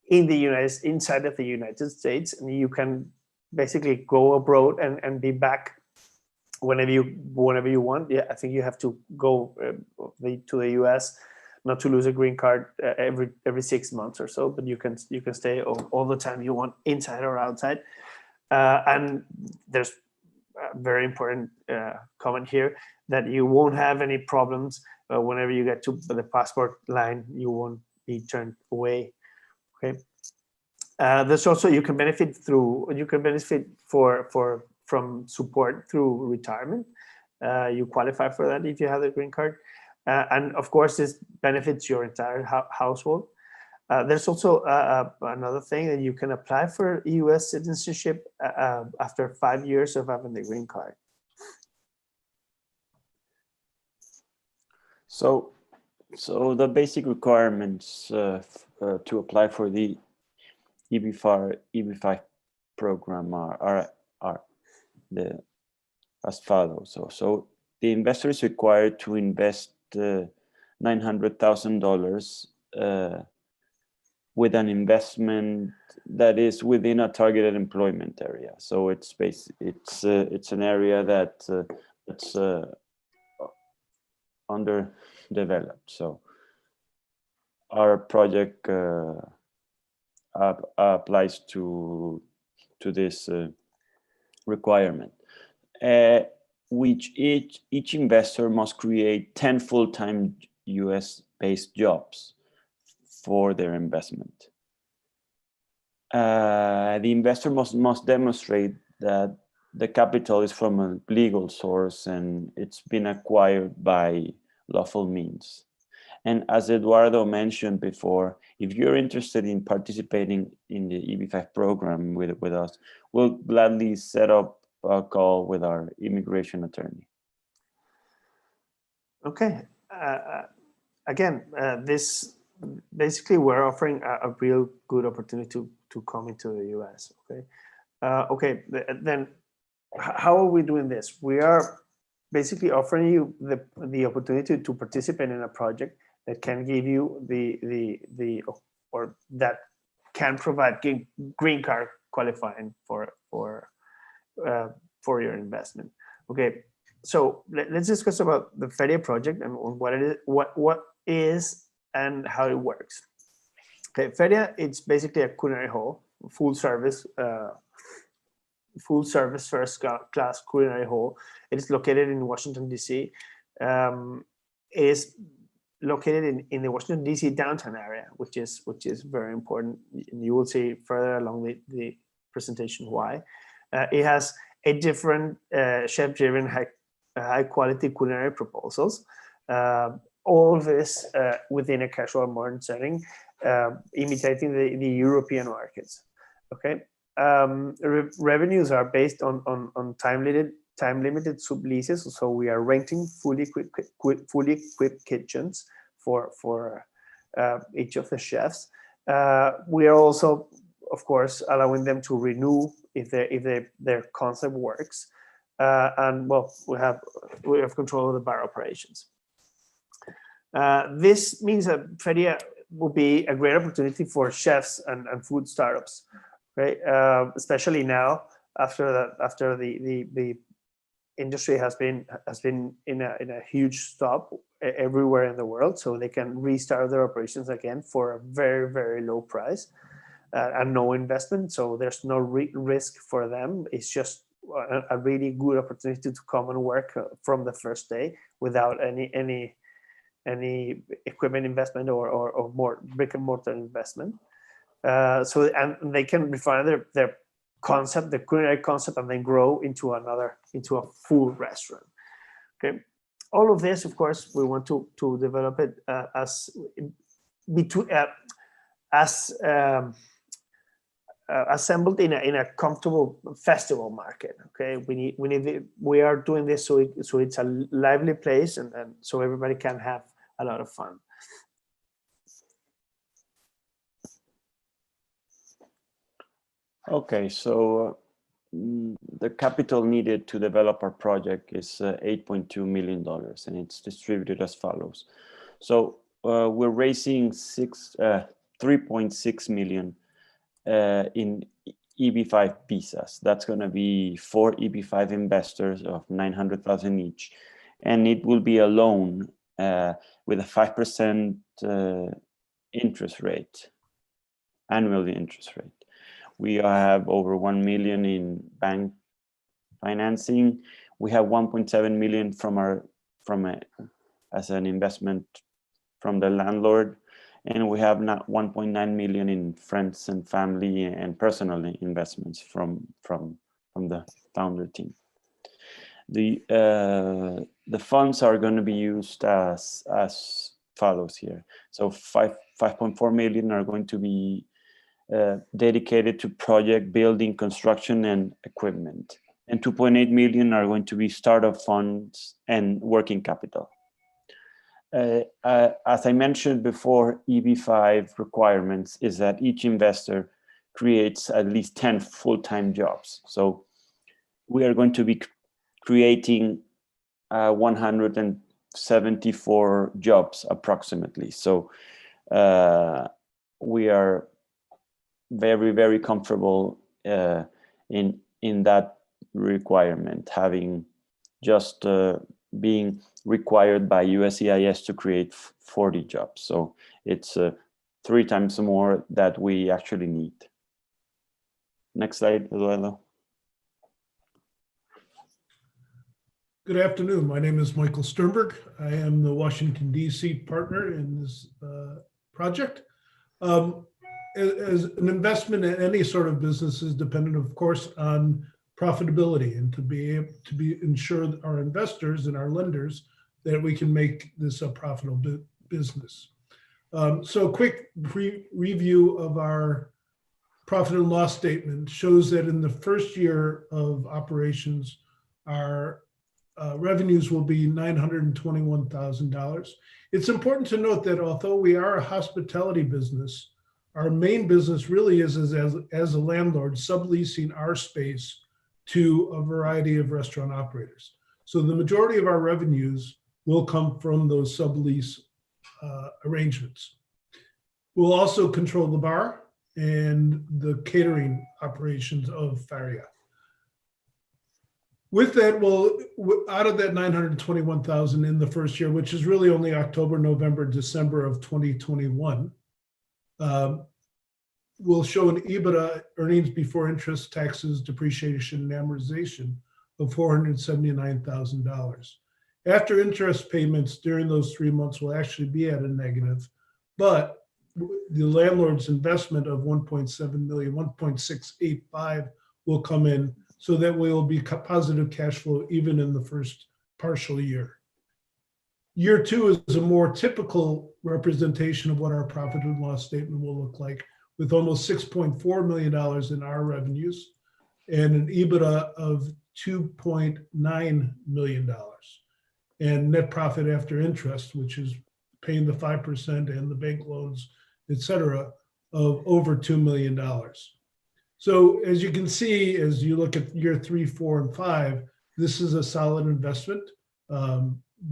inside of the United States, and you can basically go abroad and be back whenever you want. Yeah, I think you have to go to the US, not to lose a green card every 6 months or so, but you can stay all the time you want, inside or outside. And there's a very important comment here that you won't have any problems whenever you get to the passport line. You won't be turned away. Okay. There's also you can benefit from support through retirement. You qualify for that if you have the green card, and of course this benefits your entire household. There's also another thing that you can apply for U.S. citizenship after 5 years of having the green card. So the basic requirements to apply for the EB5 program are as follows. So the investor is required to invest $900,000 with an investment that is within a targeted employment area. So it's an area that's underdeveloped. So our project applies to this requirement, which each investor must create 10 full-time US-based jobs for their investment. The investor must demonstrate that the capital is from a legal source and it's been acquired by lawful means. And as Eduardo mentioned before, if you're interested in participating in the EB5 program with us, we'll gladly set up a call with our immigration attorney. Okay. Again, this basically we're offering a real good opportunity to come into the US. Okay. Okay. Then how are we doing this? We are basically offering you the opportunity to participate in a project that can give you or that can provide green card qualifying for your investment. Okay, so let's discuss about the Feria project and what it is and how it works. Okay, Feria, it's basically a culinary hall, full service first class culinary hall. It is located in Washington, D.C. It is located in the Washington, D.C. downtown area, which is very important. You will see further along the presentation why. It has a different chef-driven high quality culinary proposals. All this within a casual modern setting, imitating the European markets. Okay. Revenues are based on time limited subleases, so we are renting fully equipped kitchens for each of the chefs. We are also, of course, allowing them to renew if their concept works, and well, we have control of the bar operations. This means that Feria will be a great opportunity for chefs and food startups. Right, especially now after the industry has been in a huge stop everywhere in the world, so they can restart their operations again for a very low price and no investment. So there's no risk for them. It's just a really good opportunity to come and work from the first day without any equipment investment or more brick and mortar investment. So and they can refine their concept, the culinary concept, and then grow into a full restaurant. Okay, all of this, of course, we want to develop it assembled in a comfortable festival market. Okay, we are doing this so it's a lively place and so everybody can have a lot of fun. Okay, so the capital needed to develop our project is $8.2 million, and it's distributed as follows. So we're raising 3.6 million in EB5 visas. That's going to be 4 EB5 investors of 900,000 each, and it will be a loan with a 5% interest rate, annual interest rate. We have over 1 million in bank financing. We have 1.7 million as an investment from the landlord, and we have 1.9 million in friends and family and personal investments from the founder team. The funds are going to be used as follows here. So 5.4 million are going to be dedicated to project building, construction, and equipment, and 2.8 million are going to be startup funds and working capital. As I mentioned before, EB5 requirements is that each investor creates at least 10 full-time jobs. So we are going to be creating 174 jobs approximately. So we are very, very comfortable in that requirement, having just being required by USCIS to create 40 jobs. So it's 3 times more that we actually need. Next slide, Eduardo. Good afternoon. My name is Michael Sternberg. I am the Washington, D.C. partner in this project. As an investment in any sort of business is dependent, of course, on profitability, and to be ensure that our investors and our lenders that we can make this a profitable business. So a quick review of our profit and loss statement shows that in the first year of operations, our revenues will be $921,000. It's important to note that although we are a hospitality business, our main business really is as a landlord subleasing our space to a variety of restaurant operators. So the majority of our revenues will come from those sublease arrangements. We'll also control the bar and the catering operations of Faria. With that, well, out of that 921,000 in the first year, which is really only October, November, December of 2021, we'll show an EBITDA, earnings before interest, taxes, depreciation, and amortization of $479,000. After interest payments during those 3 months will actually be at a negative, but the landlord's investment of 1.7 million, 1.685 will come in, so that we will be positive cash flow even in the first partial year. Year 2 is a more typical representation of what our profit and loss statement will look like, with almost $6.4 million in our revenues and an EBITDA of $2.9 million, and net profit after interest, which is paying the 5% and the bank loans, et cetera, of over $2 million. So as you can see, as you look at year 3, 4, and 5, this is a solid investment.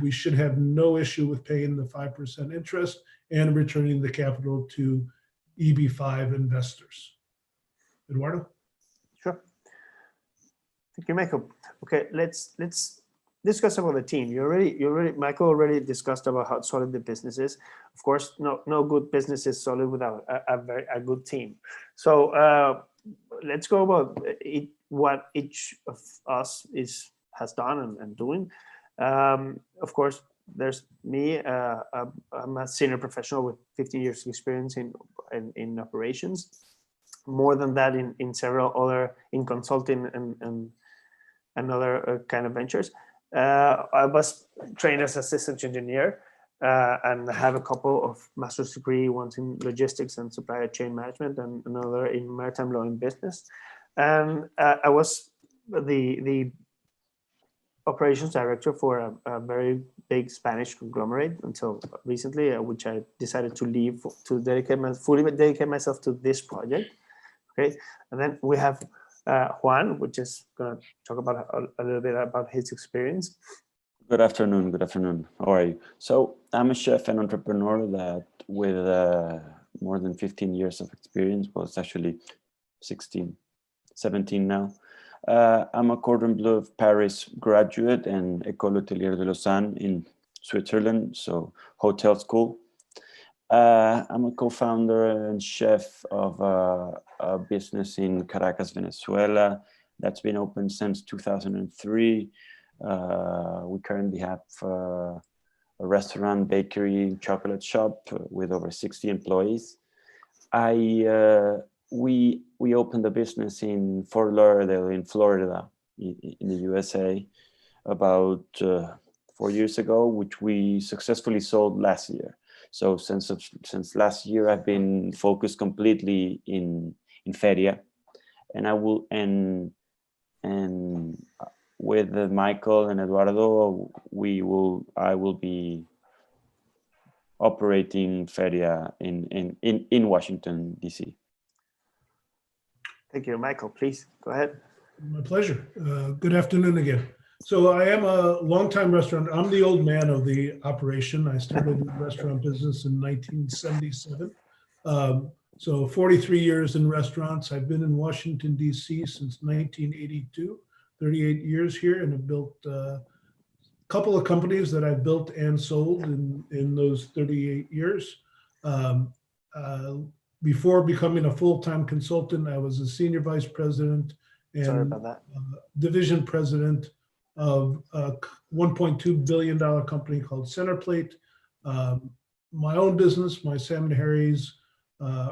We should have no issue with paying the 5% interest and returning the capital to EB5 investors. Eduardo? Sure. Thank you, Michael. Okay, let's discuss about the team. Michael already discussed about how solid the business is. Of course, no good business is solid without a good team. So let's go about what each of us has done and doing. Of course, there's me. I'm a senior professional with 15 years experience in operations. More than that, in several other consulting and other kind of ventures. I was trained as a systems engineer and have a couple of master's degree, one's in logistics and supply chain management, and another in maritime law and business. And I was the operations director for a very big Spanish conglomerate until recently, which I decided to leave to fully dedicate myself to this project. Okay, and then we have Juan, which is going to talk about a little bit about his experience. Good afternoon. Good afternoon. How are you? So I'm a chef and entrepreneur that with more than 15 years of experience, well, it's actually 16, 17 now. I'm a Cordon Bleu of Paris graduate and École Hôtelière de Lausanne in Switzerland, so hotel school. I'm a co-founder and chef of a business in Caracas, Venezuela, that's been open since 2003. We currently have a restaurant, bakery, chocolate shop with over 60 employees. We opened a business in Fort Lauderdale in Florida, in the USA, about 4 years ago, which we successfully sold last year. So since last year, I've been focused completely in Feria, and with Michael and Eduardo, I will be operating Feria in Washington, D.C. Thank you, Michael. Please go ahead. My pleasure. Good afternoon again. So I am a longtime restaurant. I'm the old man of the operation. I started in the restaurant business in 1977. So 43 years in restaurants. I've been in Washington, D.C. since 1982, 38 years here, and have built a couple of companies that I've built and sold in those 38 years. Before becoming a full-time consultant, I was a senior vice president and division president of a $1.2 billion company called Centerplate. My own business, my Sam and Harry's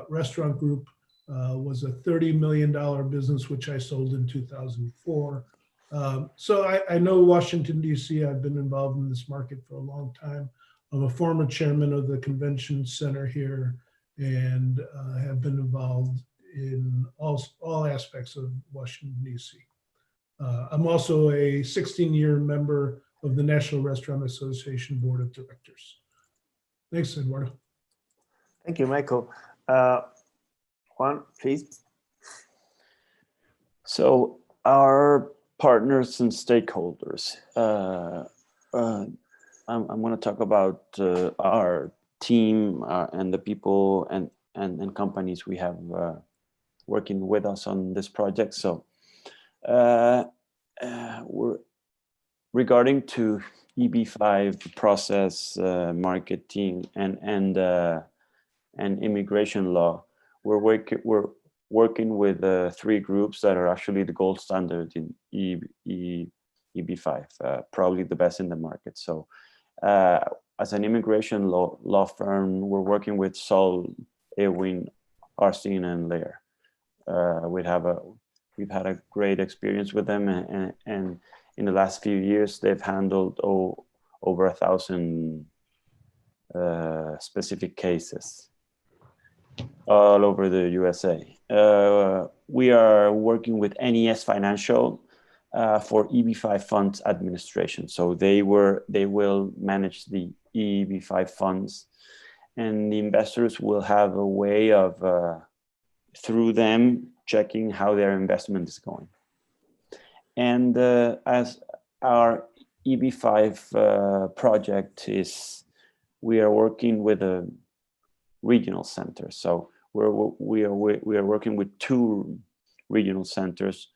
restaurant group, was a $30 million business, which I sold in 2004. So I know Washington, D.C. I've been involved in this market for a long time. I'm a former chairman of the convention center here and have been involved in all aspects of Washington, D.C. I'm also a 16-year member of the National Restaurant Association Board of Directors. Thanks, Eduardo. Thank you, Michael. Juan, please. So our partners and stakeholders. I'm going to talk about our team and the people and companies we have working with us on this project. So we're regarding to EB5 process, marketing, and immigration law. We're working with 3 groups that are actually the gold standard in EB5, probably the best in the market. So as an immigration law firm, we're working with Sol, Ewing, Arsene, and Lair. We've had a great experience with them, and in the last few years, they've handled over 1,000 specific cases all over the USA. We are working with NES Financial for EB5 funds administration. So they will manage the EB5 funds, and the investors will have a way of through them checking how their investment is going. And as our EB5 project is, we are working with a regional center. So we are working with 2 regional centers.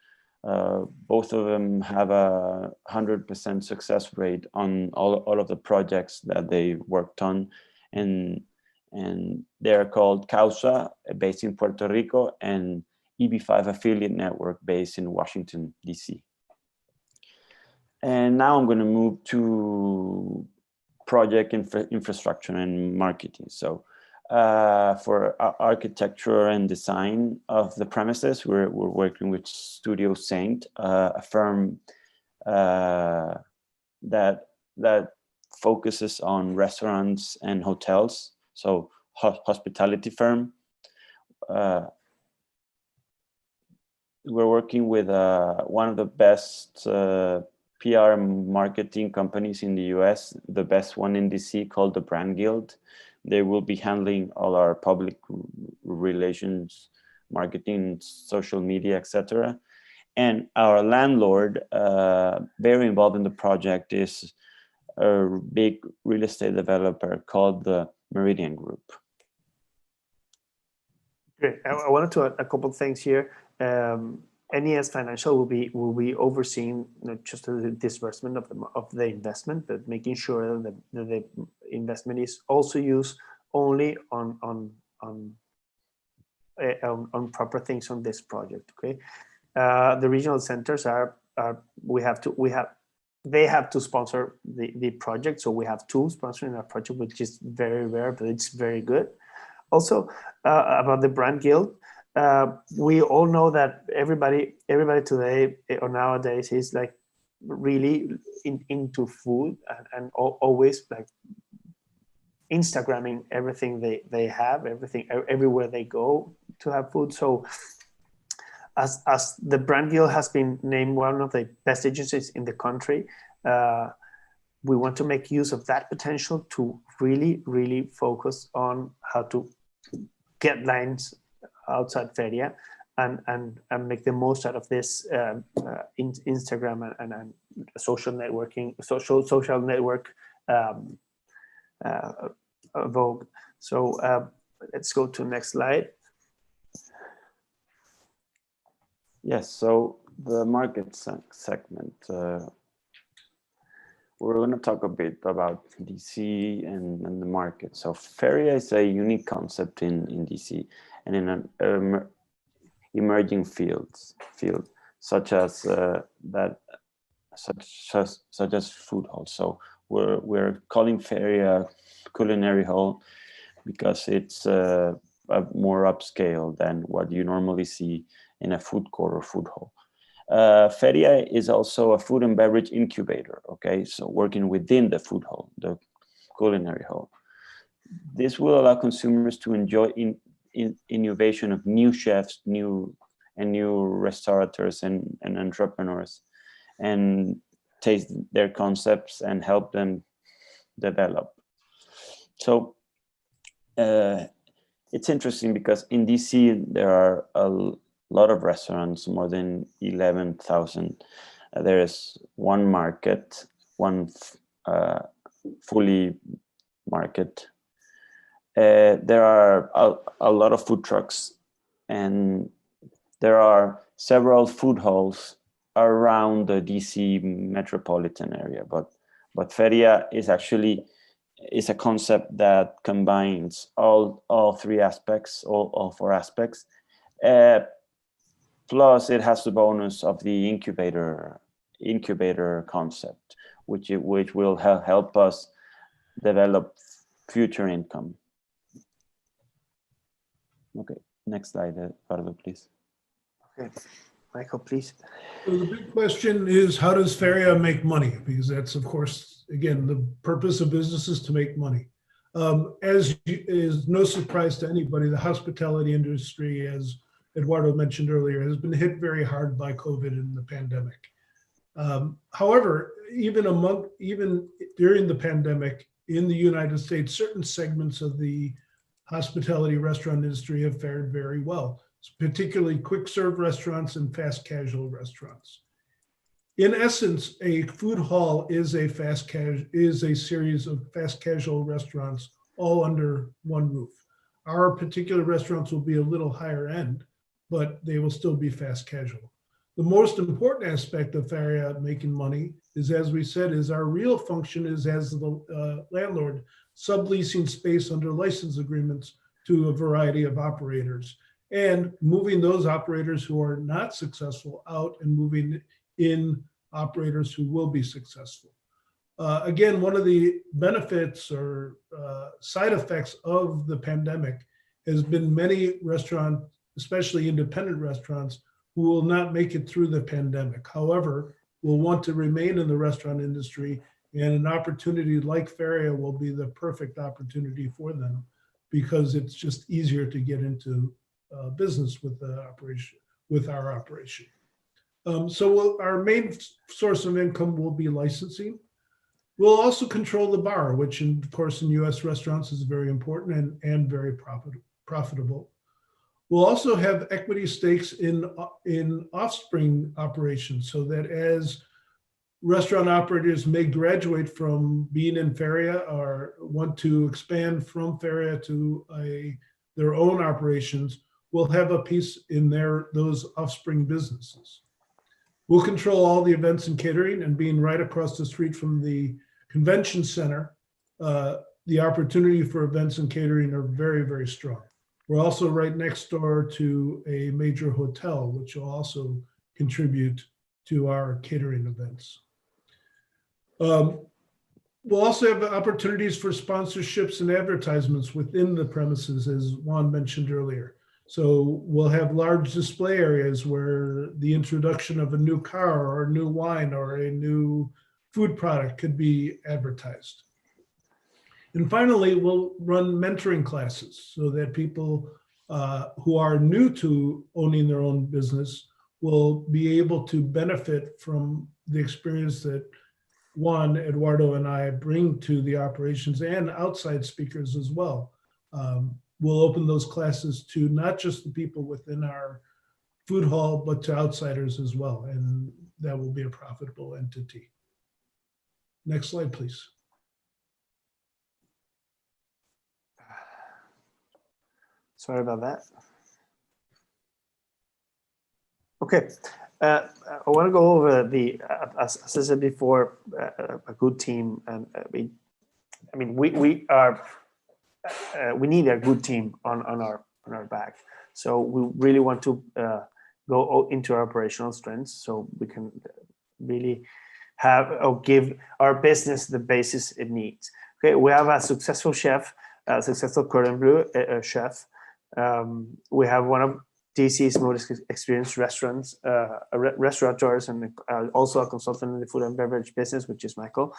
Both of them have a 100% success rate on all of the projects that they worked on, and they're called Causa, based in Puerto Rico, and EB5 affiliate network based in Washington, D.C. And now I'm going to move to project infrastructure and marketing. So for architecture and design of the premises, we're working with Studio Saint, a firm that focuses on restaurants and hotels. So hospitality firm. We're working with one of the best PR marketing companies in the US, the best one in DC, called the Brand Guild. They will be handling all our public relations, marketing, social media, etc. And our landlord, very involved in the project, is a big real estate developer called the Meridian Group. Great. I wanted to add a couple of things here. NES Financial will be overseeing not just the disbursement of the investment, but making sure that the investment is also used only on proper things on this project. Okay, the regional centers they have to sponsor the project, so we have two sponsoring our project, which is very rare, but it's very good. Also, about the brand guild, we all know that everybody today or nowadays is like really into food and always like Instagramming everything they have, everywhere they go to have food. So as the brand guild has been named one of the best agencies in the country, we want to make use of that potential to really focus on how to get lines outside Feria and make the most out of this Instagram and social networking, social network vogue. So let's go to next slide. Yes, so the market segment. We're going to talk a bit about DC and the market. So Feria is a unique concept in DC and in an emerging field such as such as food halls. So we're calling Feria culinary hall because it's a more upscale than what you normally see in a food court or food hall. Feria is also a food and beverage incubator, okay? So working within the food hall, the culinary hall. This will allow consumers to enjoy innovation of new chefs, new restaurateurs and entrepreneurs, and taste their concepts and help them develop. So it's interesting because in DC there are a lot of restaurants, more than 11,000. There is one market, one fully market. There are a lot of food trucks, and there are several food halls around the DC metropolitan area. But Feria is actually a concept that combines all three aspects, all four aspects. Plus, it has the bonus of the incubator concept, which will help us develop future income. Okay, next slide, Eduardo, please. Okay, Michael, please. So the big question is, how does Feria make money? Because that's, of course, again, the purpose of business is to make money. As is no surprise to anybody, the hospitality industry, as Eduardo mentioned earlier, has been hit very hard by COVID and the pandemic. However, even during the pandemic in the United States, certain segments of the hospitality restaurant industry have fared very well, particularly quick serve restaurants and fast casual restaurants. In essence, a food hall is a series of fast casual restaurants all under one roof. Our particular restaurants will be a little higher end, but they will still be fast casual. The most important aspect of Feria making money is, as we said, is our real function is as the landlord subleasing space under license agreements to a variety of operators and moving those operators who are not successful out and moving in operators who will be successful. Again, one of the benefits or side effects of the pandemic has been many restaurants, especially independent restaurants, who will not make it through the pandemic. However, will want to remain in the restaurant industry, and an opportunity like Feria will be the perfect opportunity for them because it's just easier to get into business with the operation, with our operation. So our main source of income will be licensing. We'll also control the bar, which of course in US restaurants is very important and very profitable. We'll also have equity stakes in offspring operations, so that as restaurant operators may graduate from being in Feria or want to expand from Feria to their own operations, we'll have a piece in those offspring businesses. We'll control all the events and catering, and being right across the street from the convention center, the opportunity for events and catering are very, very strong. We're also right next door to a major hotel, which will also contribute to our catering events. We'll also have opportunities for sponsorships and advertisements within the premises, as Juan mentioned earlier. So we'll have large display areas where the introduction of a new car or a new wine or a new food product could be advertised. And finally, we'll run mentoring classes so that people who are new to owning their own business will be able to benefit from the experience that Juan, Eduardo, and I bring to the operations, and outside speakers as well. We'll open those classes to not just the people within our food hall, but to outsiders as well. And that will be a profitable entity. Next slide, please. Sorry about that. Okay, I want to go over as I said before, a good team, and we need a good team on our back. So we really want to go into our operational strengths, so we can really have or give our business the basis it needs. Okay, we have a successful chef, a successful cordon bleu chef. We have one of DC's most experienced restaurateurs, and also a consultant in the food and beverage business, which is Michael.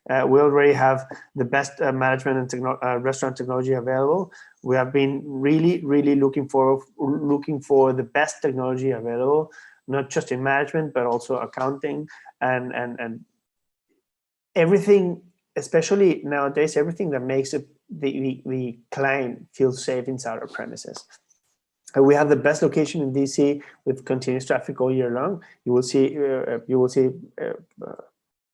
We already have the best management and restaurant technology available. We have been really looking for the best technology available, not just in management, but also accounting and everything, especially nowadays, everything that makes the client feel safe inside our premises. We have the best location in DC with continuous traffic all year long. You will see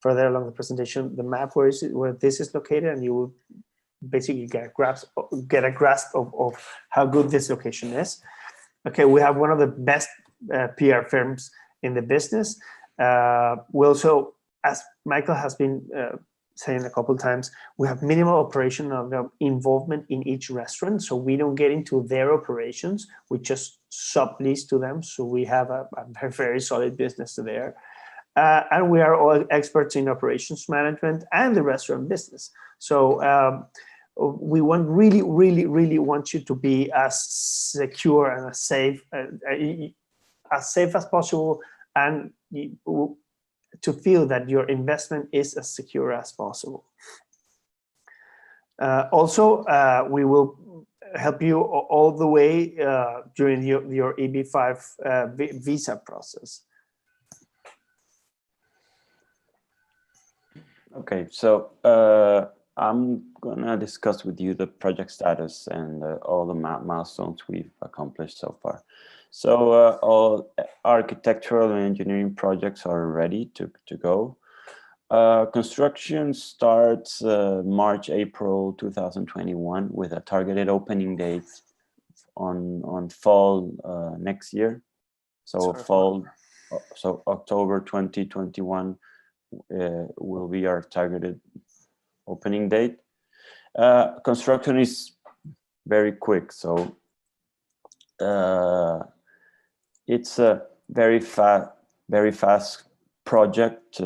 further along the presentation the map where this is located, and you will basically get a grasp of how good this location is. Okay, we have one of the best PR firms in the business. We also, as Michael has been saying a couple of times, we have minimal operational involvement in each restaurant, so we don't get into their operations. We just sublease to them, so we have a very solid business there. And we are all experts in operations management and the restaurant business. So we really want you to be as secure and as safe as possible, and to feel that your investment is as secure as possible. Also, we will help you all the way during your EB5 visa process. Okay, so I'm gonna discuss with you the project status and all the milestones we've accomplished so far. So all architectural and engineering projects are ready to go. Construction starts March, April 2021 with a targeted opening date on fall next year. So so October 2021 will be our targeted opening date. Construction is very quick, so it's a very fast project,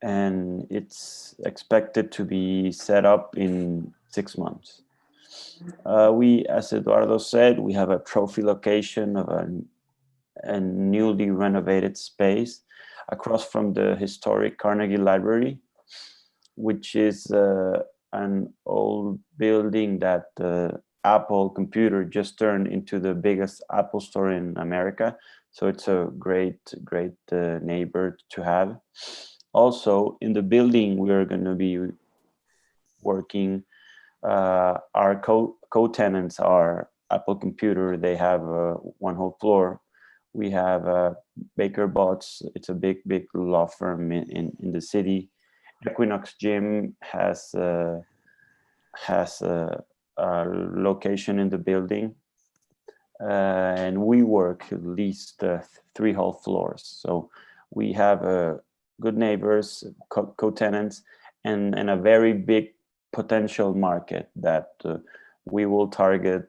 and it's expected to be set up in 6 months. We, as Eduardo said, we have a trophy location of a newly renovated space across from the historic Carnegie Library, which is an old building that Apple computer just turned into the biggest Apple store in America. So it's a great neighbor to have. Also in the building, we're going to be working, our co-tenants are Apple Computer, they have one whole floor. We have Baker Botts. It's a big law firm in the city. Equinox Gym has a location in the building, and WeWork at least 3 whole floors. So we have good neighbors, co-tenants, and a very big potential market that we will target.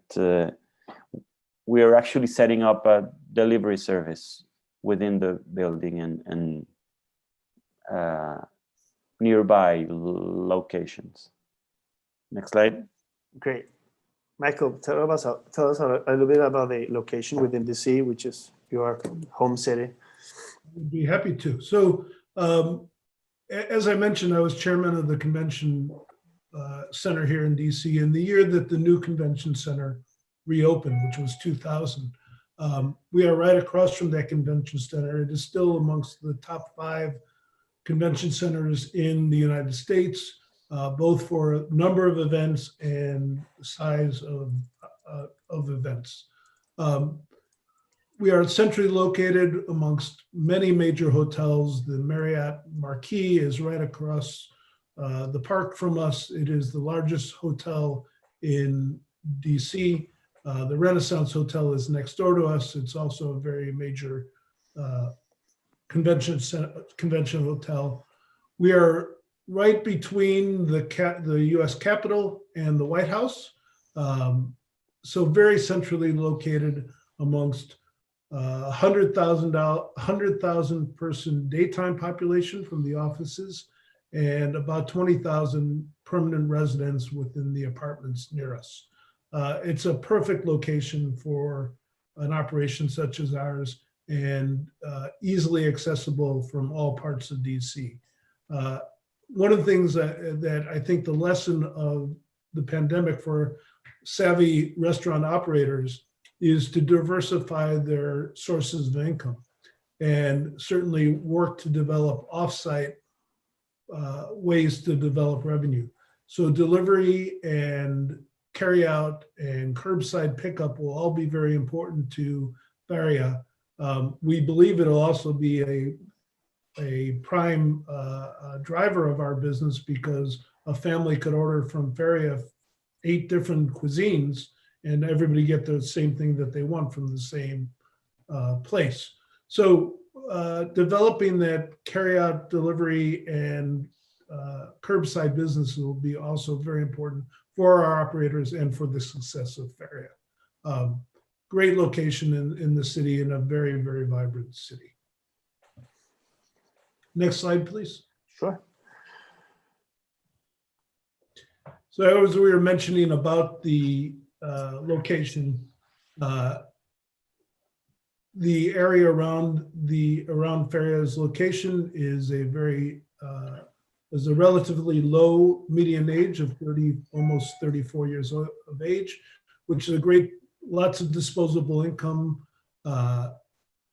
We are actually setting up a delivery service within the building and nearby locations. Next slide. Great. Michael, tell us a little bit about the location within DC, which is your home city. I'd be happy to. So, as I mentioned, I was chairman of the convention center here in DC. In the year that the new convention center reopened, which was 2000, we are right across from that convention center. It is still amongst the top 5 convention centers in the United States, both for a number of events and size of events. We are centrally located amongst many major hotels. The Marriott Marquis is right across the park from us. It is the largest hotel in DC. The Renaissance Hotel is next door to us. It's also a very major convention hotel. We are right between the U.S. Capitol and the White House. So very centrally located amongst 100,000 person daytime population from the offices and about 20,000 permanent residents within the apartments near us. It's a perfect location for an operation such as ours and easily accessible from all parts of DC. One of the things that I think the lesson of the pandemic for savvy restaurant operators is to diversify their sources of income and certainly work to develop offsite ways to develop revenue. So delivery and carry out and curbside pickup will all be very important to Feria. We believe it'll also be a prime driver of our business because a family could order from Feria 8 different cuisines and everybody get the same thing that they want from the same place. So developing that carry-out delivery and curbside business will be also very important for our operators and for the success of Feria. Great location in the city, in a very, very vibrant city. Next slide, please. Sure. So as we were mentioning about the location, the area around Feria's location is a relatively low median age of 30, almost 34 years of age, which is a great, lots of disposable income,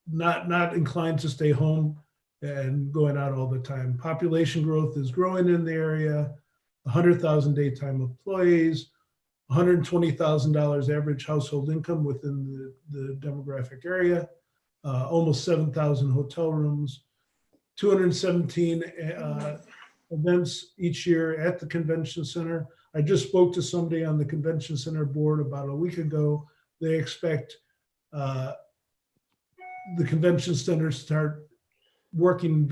not inclined to stay home and going out all the time. Population growth is growing in the area, 100,000 daytime employees, $120,000 average household income within the demographic area, almost 7,000 hotel rooms, 217 events each year at the convention center. I just spoke to somebody on the convention center board about a week ago. They expect the convention center to start working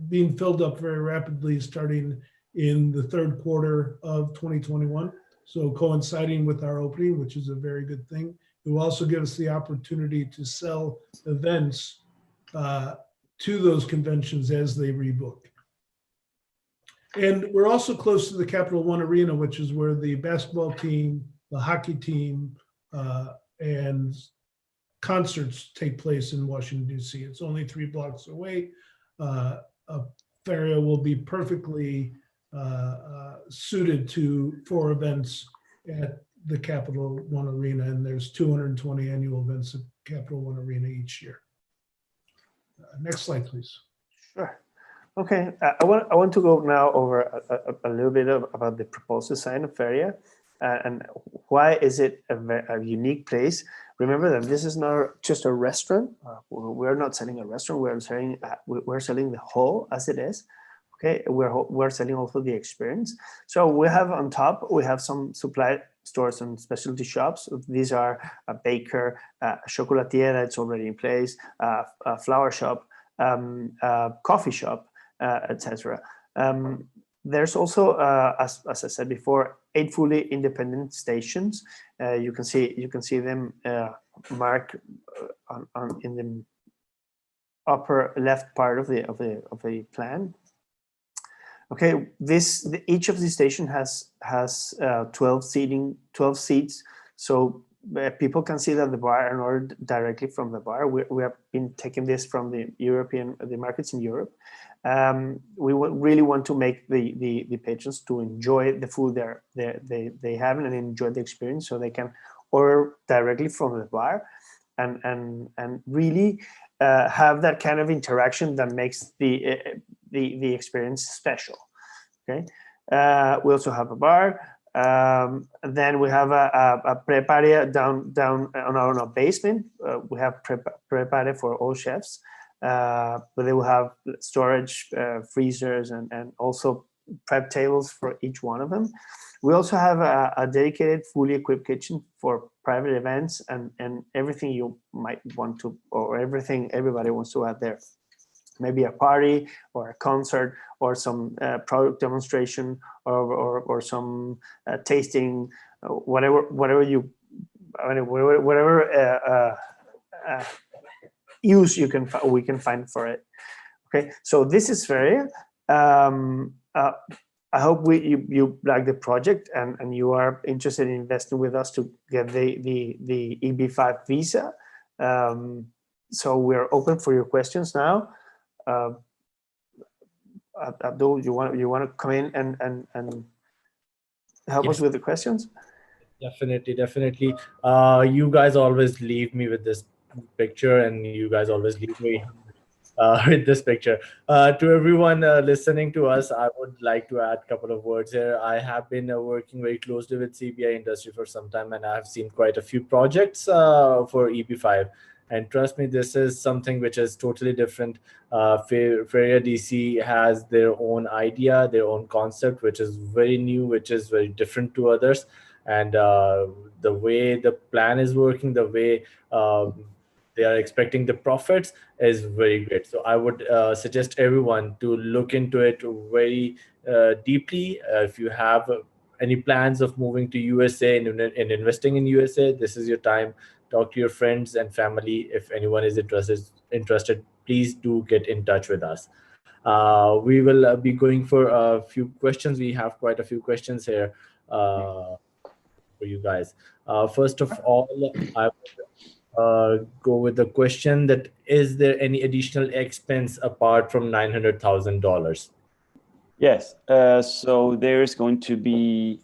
being filled up very rapidly starting in the 3rd quarter of 2021. So coinciding with our opening, which is a very good thing. It will also give us the opportunity to sell events to those conventions as they rebook. And we're also close to the Capital One Arena, which is where the basketball team, the hockey team, and concerts take place in Washington, D.C. It's only 3 blocks away. Feria will be perfectly suited for events at the Capital One Arena, and there's 220 annual events at Capital One Arena each year. Next slide, please. Sure. Okay, I want to go now over a little bit about the proposed design of Feria. And why is it a unique place? Remember that this is not just a restaurant. We're not selling a restaurant. We're selling the whole as it is. Okay, we're selling also the experience. So we have on top, we have some supply stores and specialty shops. These are a baker, a chocolatier that's already in place, a flower shop, a coffee shop, etc. There's also, as I said before, 8 fully independent stations. You can see them marked in the upper left part of the plan. Okay, each of the station has 12 seats, so people can see that the bar and order directly from the bar. We have been taking this from the markets in Europe. We really want to make the patrons to enjoy the food they have and enjoy the experience, so they can order directly from the bar and really have that kind of interaction that makes the experience special. Okay, we also have a bar. Then we have a prep area down on our basement. We have prep area for all chefs, but they will have storage, freezers, and also prep tables for each one of them. We also have a dedicated, fully equipped kitchen for private events and everything you might want to, or everything everybody wants to add there. Maybe a party or a concert or some product demonstration or some tasting, whatever use we can find for it. Okay, so this is very. I hope you like the project and you are interested in investing with us to get the EB5 visa. So we're open for your questions now. Abdul, you want to come in and help us with the questions? Definitely. You guys always leave me with this picture, and you guys always leave me with this picture. To everyone listening to us, I would like to add a couple of words here. I have been working very closely with CBI industry for some time, and I have seen quite a few projects for EB5. And trust me, this is something which is totally different. Feria DC has their own idea, their own concept, which is very new, which is very different to others. And the way the plan is working, the way they are expecting the profits is very great. So I would suggest everyone to look into it very deeply. If you have any plans of moving to USA and investing in USA, this is your time. Talk to your friends and family. If anyone is interested, please do get in touch with us. We will be going for a few questions. We have quite a few questions here for you guys. First of all, I would go with the question that is there any additional expense apart from $900,000? Yes. So there is going to be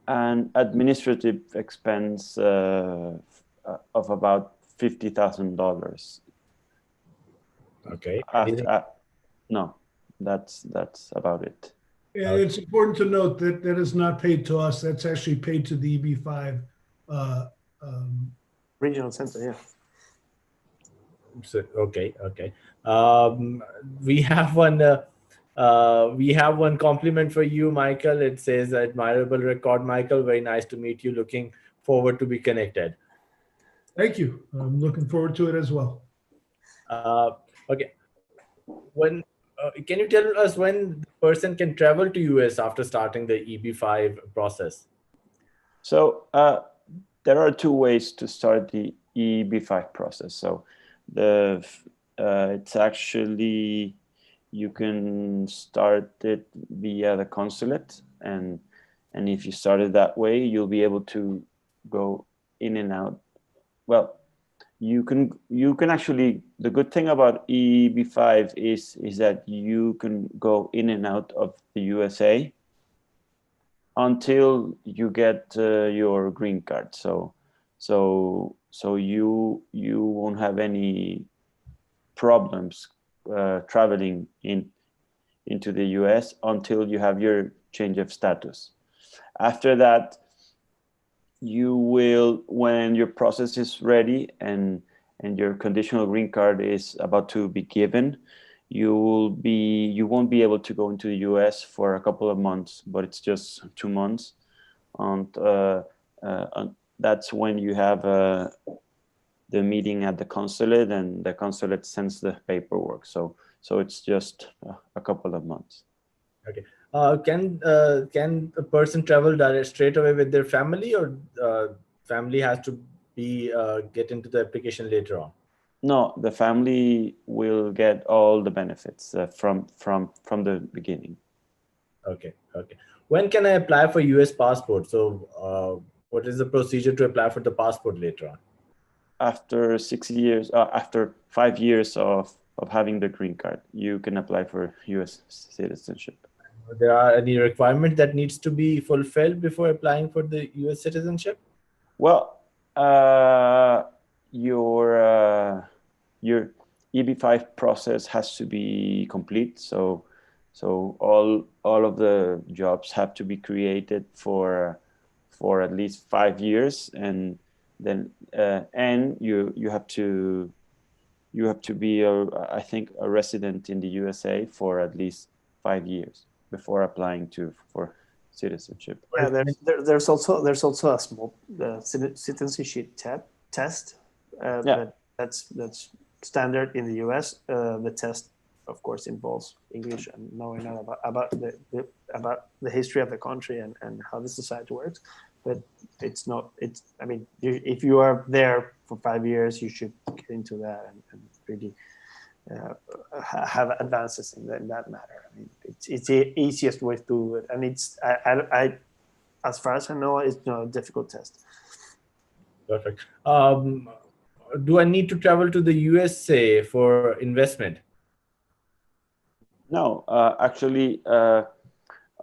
an administrative expense of about $50,000. Okay. No, that's about it. And it's important to note that that is not paid to us. That's actually paid to the EB5 Regional center, yeah. So, okay. We have one compliment for you, Michael. It says admirable record, Michael. Very nice to meet you. Looking forward to be connected. Thank you. I'm looking forward to it as well. Okay. Can you tell us when the person can travel to US after starting the EB5 process? So there are two ways to start the EB5 process. So it's actually, you can start it via the consulate, and if you start it that way, you'll be able to go in and out. Well, you can actually, the good thing about EB5 is that you can go in and out of the USA until you get your green card. So you won't have any problems traveling into the US until you have your change of status. After that, you will, when your process is ready and your conditional green card is about to be given, you won't be able to go into the US for a couple of months, but it's just 2 months. And that's when you have the meeting at the consulate, and the consulate sends the paperwork. So it's just a couple of months. Okay. Can a person travel straight away with their family, or family has to get into the application later on? No, the family will get all the benefits from the beginning. Okay. Okay. When can I apply for US passport? So what is the procedure to apply for the passport later on? After 6 years, after 5 years of having the green card, you can apply for US citizenship. There are any requirements that needs to be fulfilled before applying for the US citizenship? Well, your EB5 process has to be complete. So all of the jobs have to be created for at least 5 years, and then and you have to be I think a resident in the USA for at least 5 years before applying for citizenship. Yeah, there's also a small citizenship test. Yeah. That's standard in the US. The test, of course, involves English and knowing about the history of the country and how the society works. But I mean, if you are there for 5 years, you should get into that and really have advances in that matter. I mean, it's the easiest way to do it, and it's I as far as I know, it's not a difficult test. Perfect. Do I need to travel to the USA for investment? No, actually,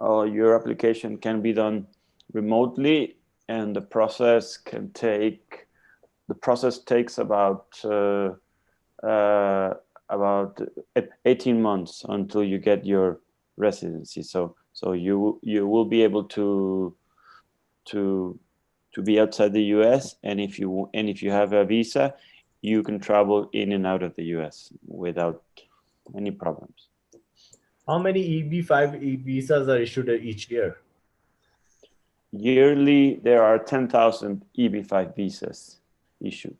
your application can be done remotely, and the process takes about 18 months until you get your residency. So you will be able to be outside the US, and if you have a visa, you can travel in and out of the US without any problems. How many EB5 visas are issued each year? Yearly, there are 10,000 EB5 visas issued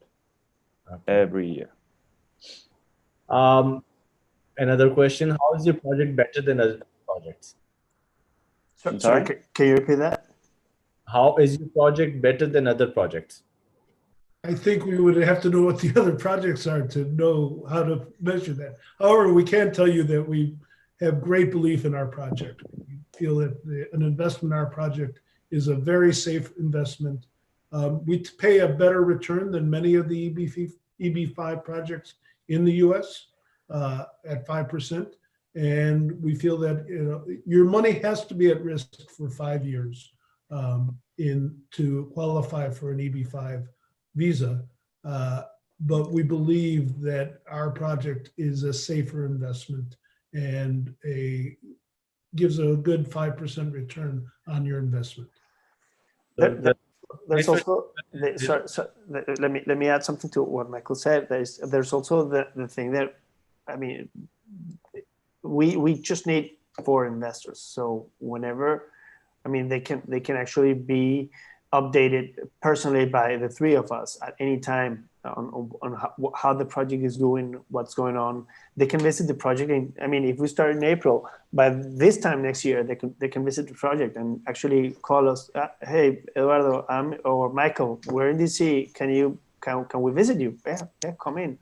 every year. Another question: how is your project better than other projects? Sorry, can you repeat that? How is your project better than other projects? I think we would have to know what the other projects are to know how to measure that. However, we can tell you that we have great belief in our project. We feel that an investment in our project is a very safe investment. We pay a better return than many of the EB5 projects in the US at 5%. And we feel that your money has to be at risk for 5 years to qualify for an EB5 visa. But we believe that our project is a safer investment and gives a good 5% return on your investment. There's also let me add something to what Michael said. There's also the thing that, I mean, we just need 4 investors. So whenever, I mean, they can actually be updated personally by the 3 of us at any time on how the project is doing, what's going on. They can visit the project. I mean, if we start in April, by this time next year, they can visit the project and actually call us. Hey, Eduardo, or Michael, we're in DC. Can we visit you? Yeah, come in.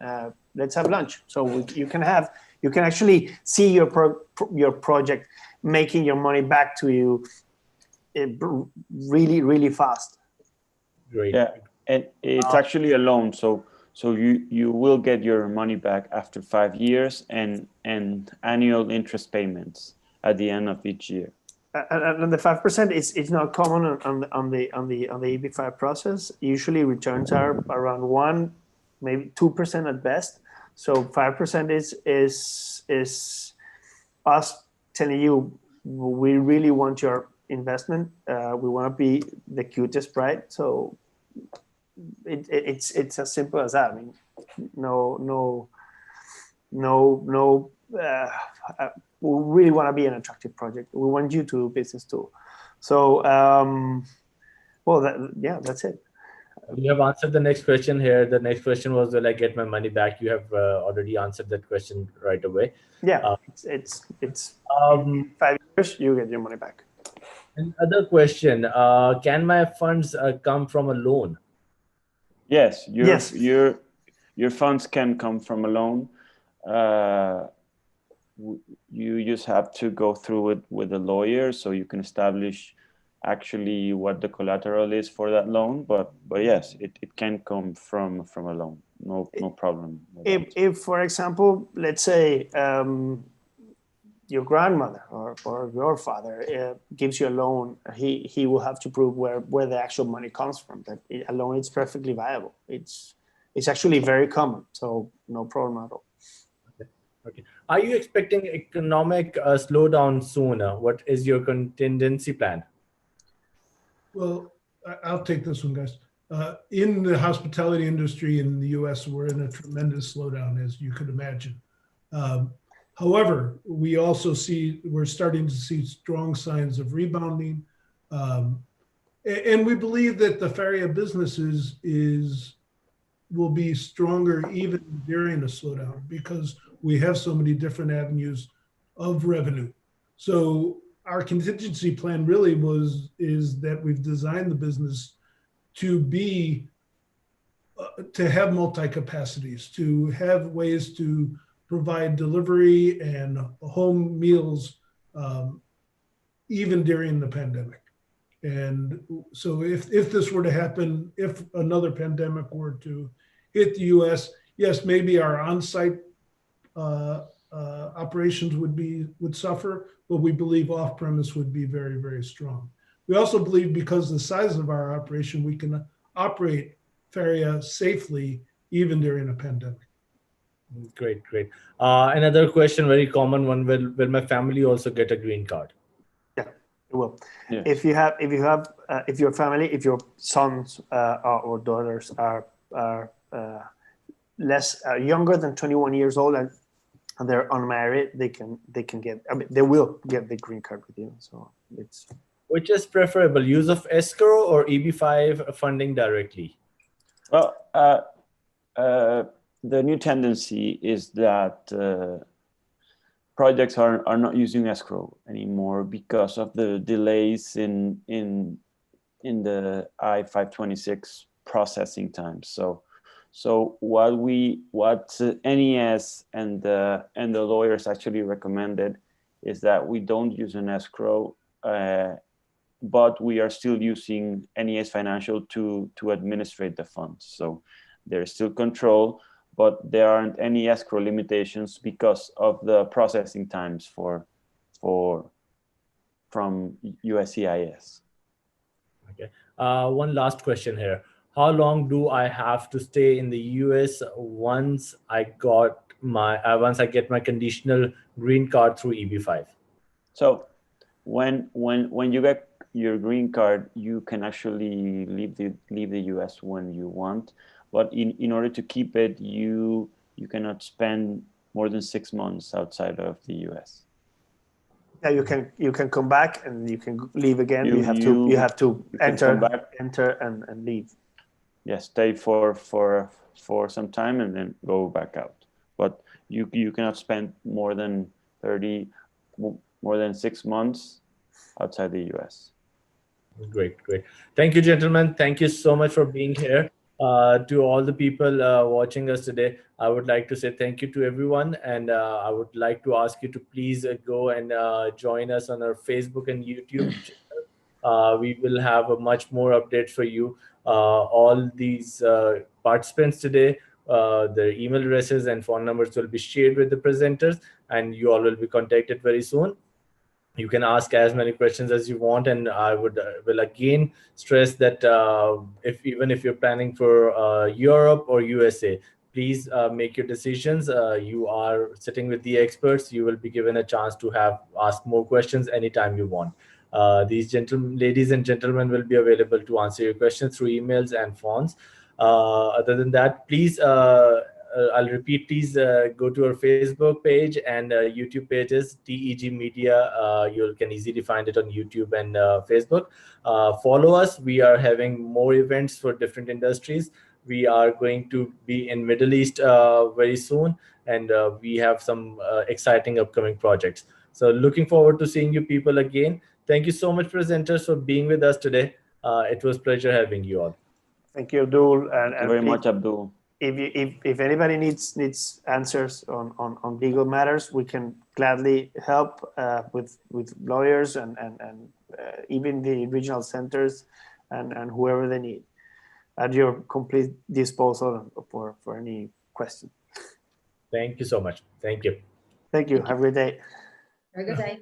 Let's have lunch. So you can actually see your project making your money back to you really, really fast. Great. Yeah, and it's actually a loan, so you will get your money back after 5 years and annual interest payments at the end of each year. And the 5% is not common on the EB5 process. Usually returns are around 1, maybe 2% at best. So 5% is us telling you, we really want your investment. We want to be the cutest bride. So it's as simple as that. I mean, no. We really want to be an attractive project. We want you to do business too. So, well, that's it. You have answered the next question here. The next question was, will I get my money back? You have already answered that question right away. Yeah, it's in 5 years you get your money back. Another question: can my funds come from a loan? Yes, Yes. Your funds can come from a loan. You just have to go through it with a lawyer, so you can establish actually what the collateral is for that loan. But yes, it can come from a loan. No problem with that. If, for example, let's say your grandmother or your father gives you a loan, he will have to prove where the actual money comes from. That a loan is perfectly viable. It's actually very common, so no problem at all. Okay. Are you expecting economic slowdown soon? What is your contingency plan? Well, I'll take this one, guys. In the hospitality industry in the US, we're in a tremendous slowdown, as you could imagine. However, we're starting to see strong signs of rebounding. And we believe that the Feria businesses will be stronger even during a slowdown because we have so many different avenues of revenue. So our contingency plan really is that we've designed the business to have multi-capacities, to have ways to provide delivery and home meals even during the pandemic. And so if this were to happen, if another pandemic were to hit the US, yes, maybe our on-site operations would suffer, but we believe off-premise would be very, very strong. We also believe because of the size of our operation, we can operate Feria safely even during a pandemic. Great. Another question, very common one: will my family also get a green card? Yeah, it will. Yeah. If your family, if your sons or daughters are younger than 21 years old and they're unmarried, they can get. I mean, they will get the green card with you. So it's. Which is preferable, use of escrow or EB5 funding directly? Well, the new tendency is that projects are not using escrow anymore because of the delays in the I-526 processing time. So what NES and the lawyers actually recommended is that we don't use an escrow, but we are still using NES Financial to administrate the funds. So there's still control, but there aren't any escrow limitations because of the processing times from USCIS. Okay. One last question here. How long do I have to stay in the US once I get my conditional green card through EB5? So when you get your green card, you can actually leave the US when you want, but in order to keep it, you cannot spend more than 6 months outside of the US. Yeah, you can come back and you can leave again. You have to enter and leave. Yes, stay for some time and then go back out. But you cannot spend more than 6 months outside the US. Great. Thank you, gentlemen. Thank you so much for being here. To all the people watching us today, I would like to say thank you to everyone. And I would like to ask you to please go and join us on our Facebook and YouTube channel. We will have a much more updates for you. All these participants today, their email addresses and phone numbers will be shared with the presenters, and you all will be contacted very soon. You can ask as many questions as you want, and I will again stress that if you're planning for Europe or USA, please make your decisions. You are sitting with the experts. You will be given a chance to ask more questions anytime you want. These ladies and gentlemen will be available to answer your questions through emails and phones. Other than that, please, I'll repeat, please go to our Facebook page and YouTube pages, TEG Media. You can easily find it on YouTube and Facebook. Follow us. We are having more events for different industries. We are going to be in Middle East very soon, and we have some exciting upcoming projects. So looking forward to seeing you people again. Thank you so much, presenters, for being with us today. It was a pleasure having you all. Thank you, Abdul. Thank you very much, Abdul. If anybody needs answers on legal matters, we can gladly help with lawyers and even the regional centers and whoever they need. At your complete disposal for any question. Thank you so much. Thank you. Thank you. Have a great day. Have a good day.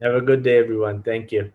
Have a good day, everyone. Thank you.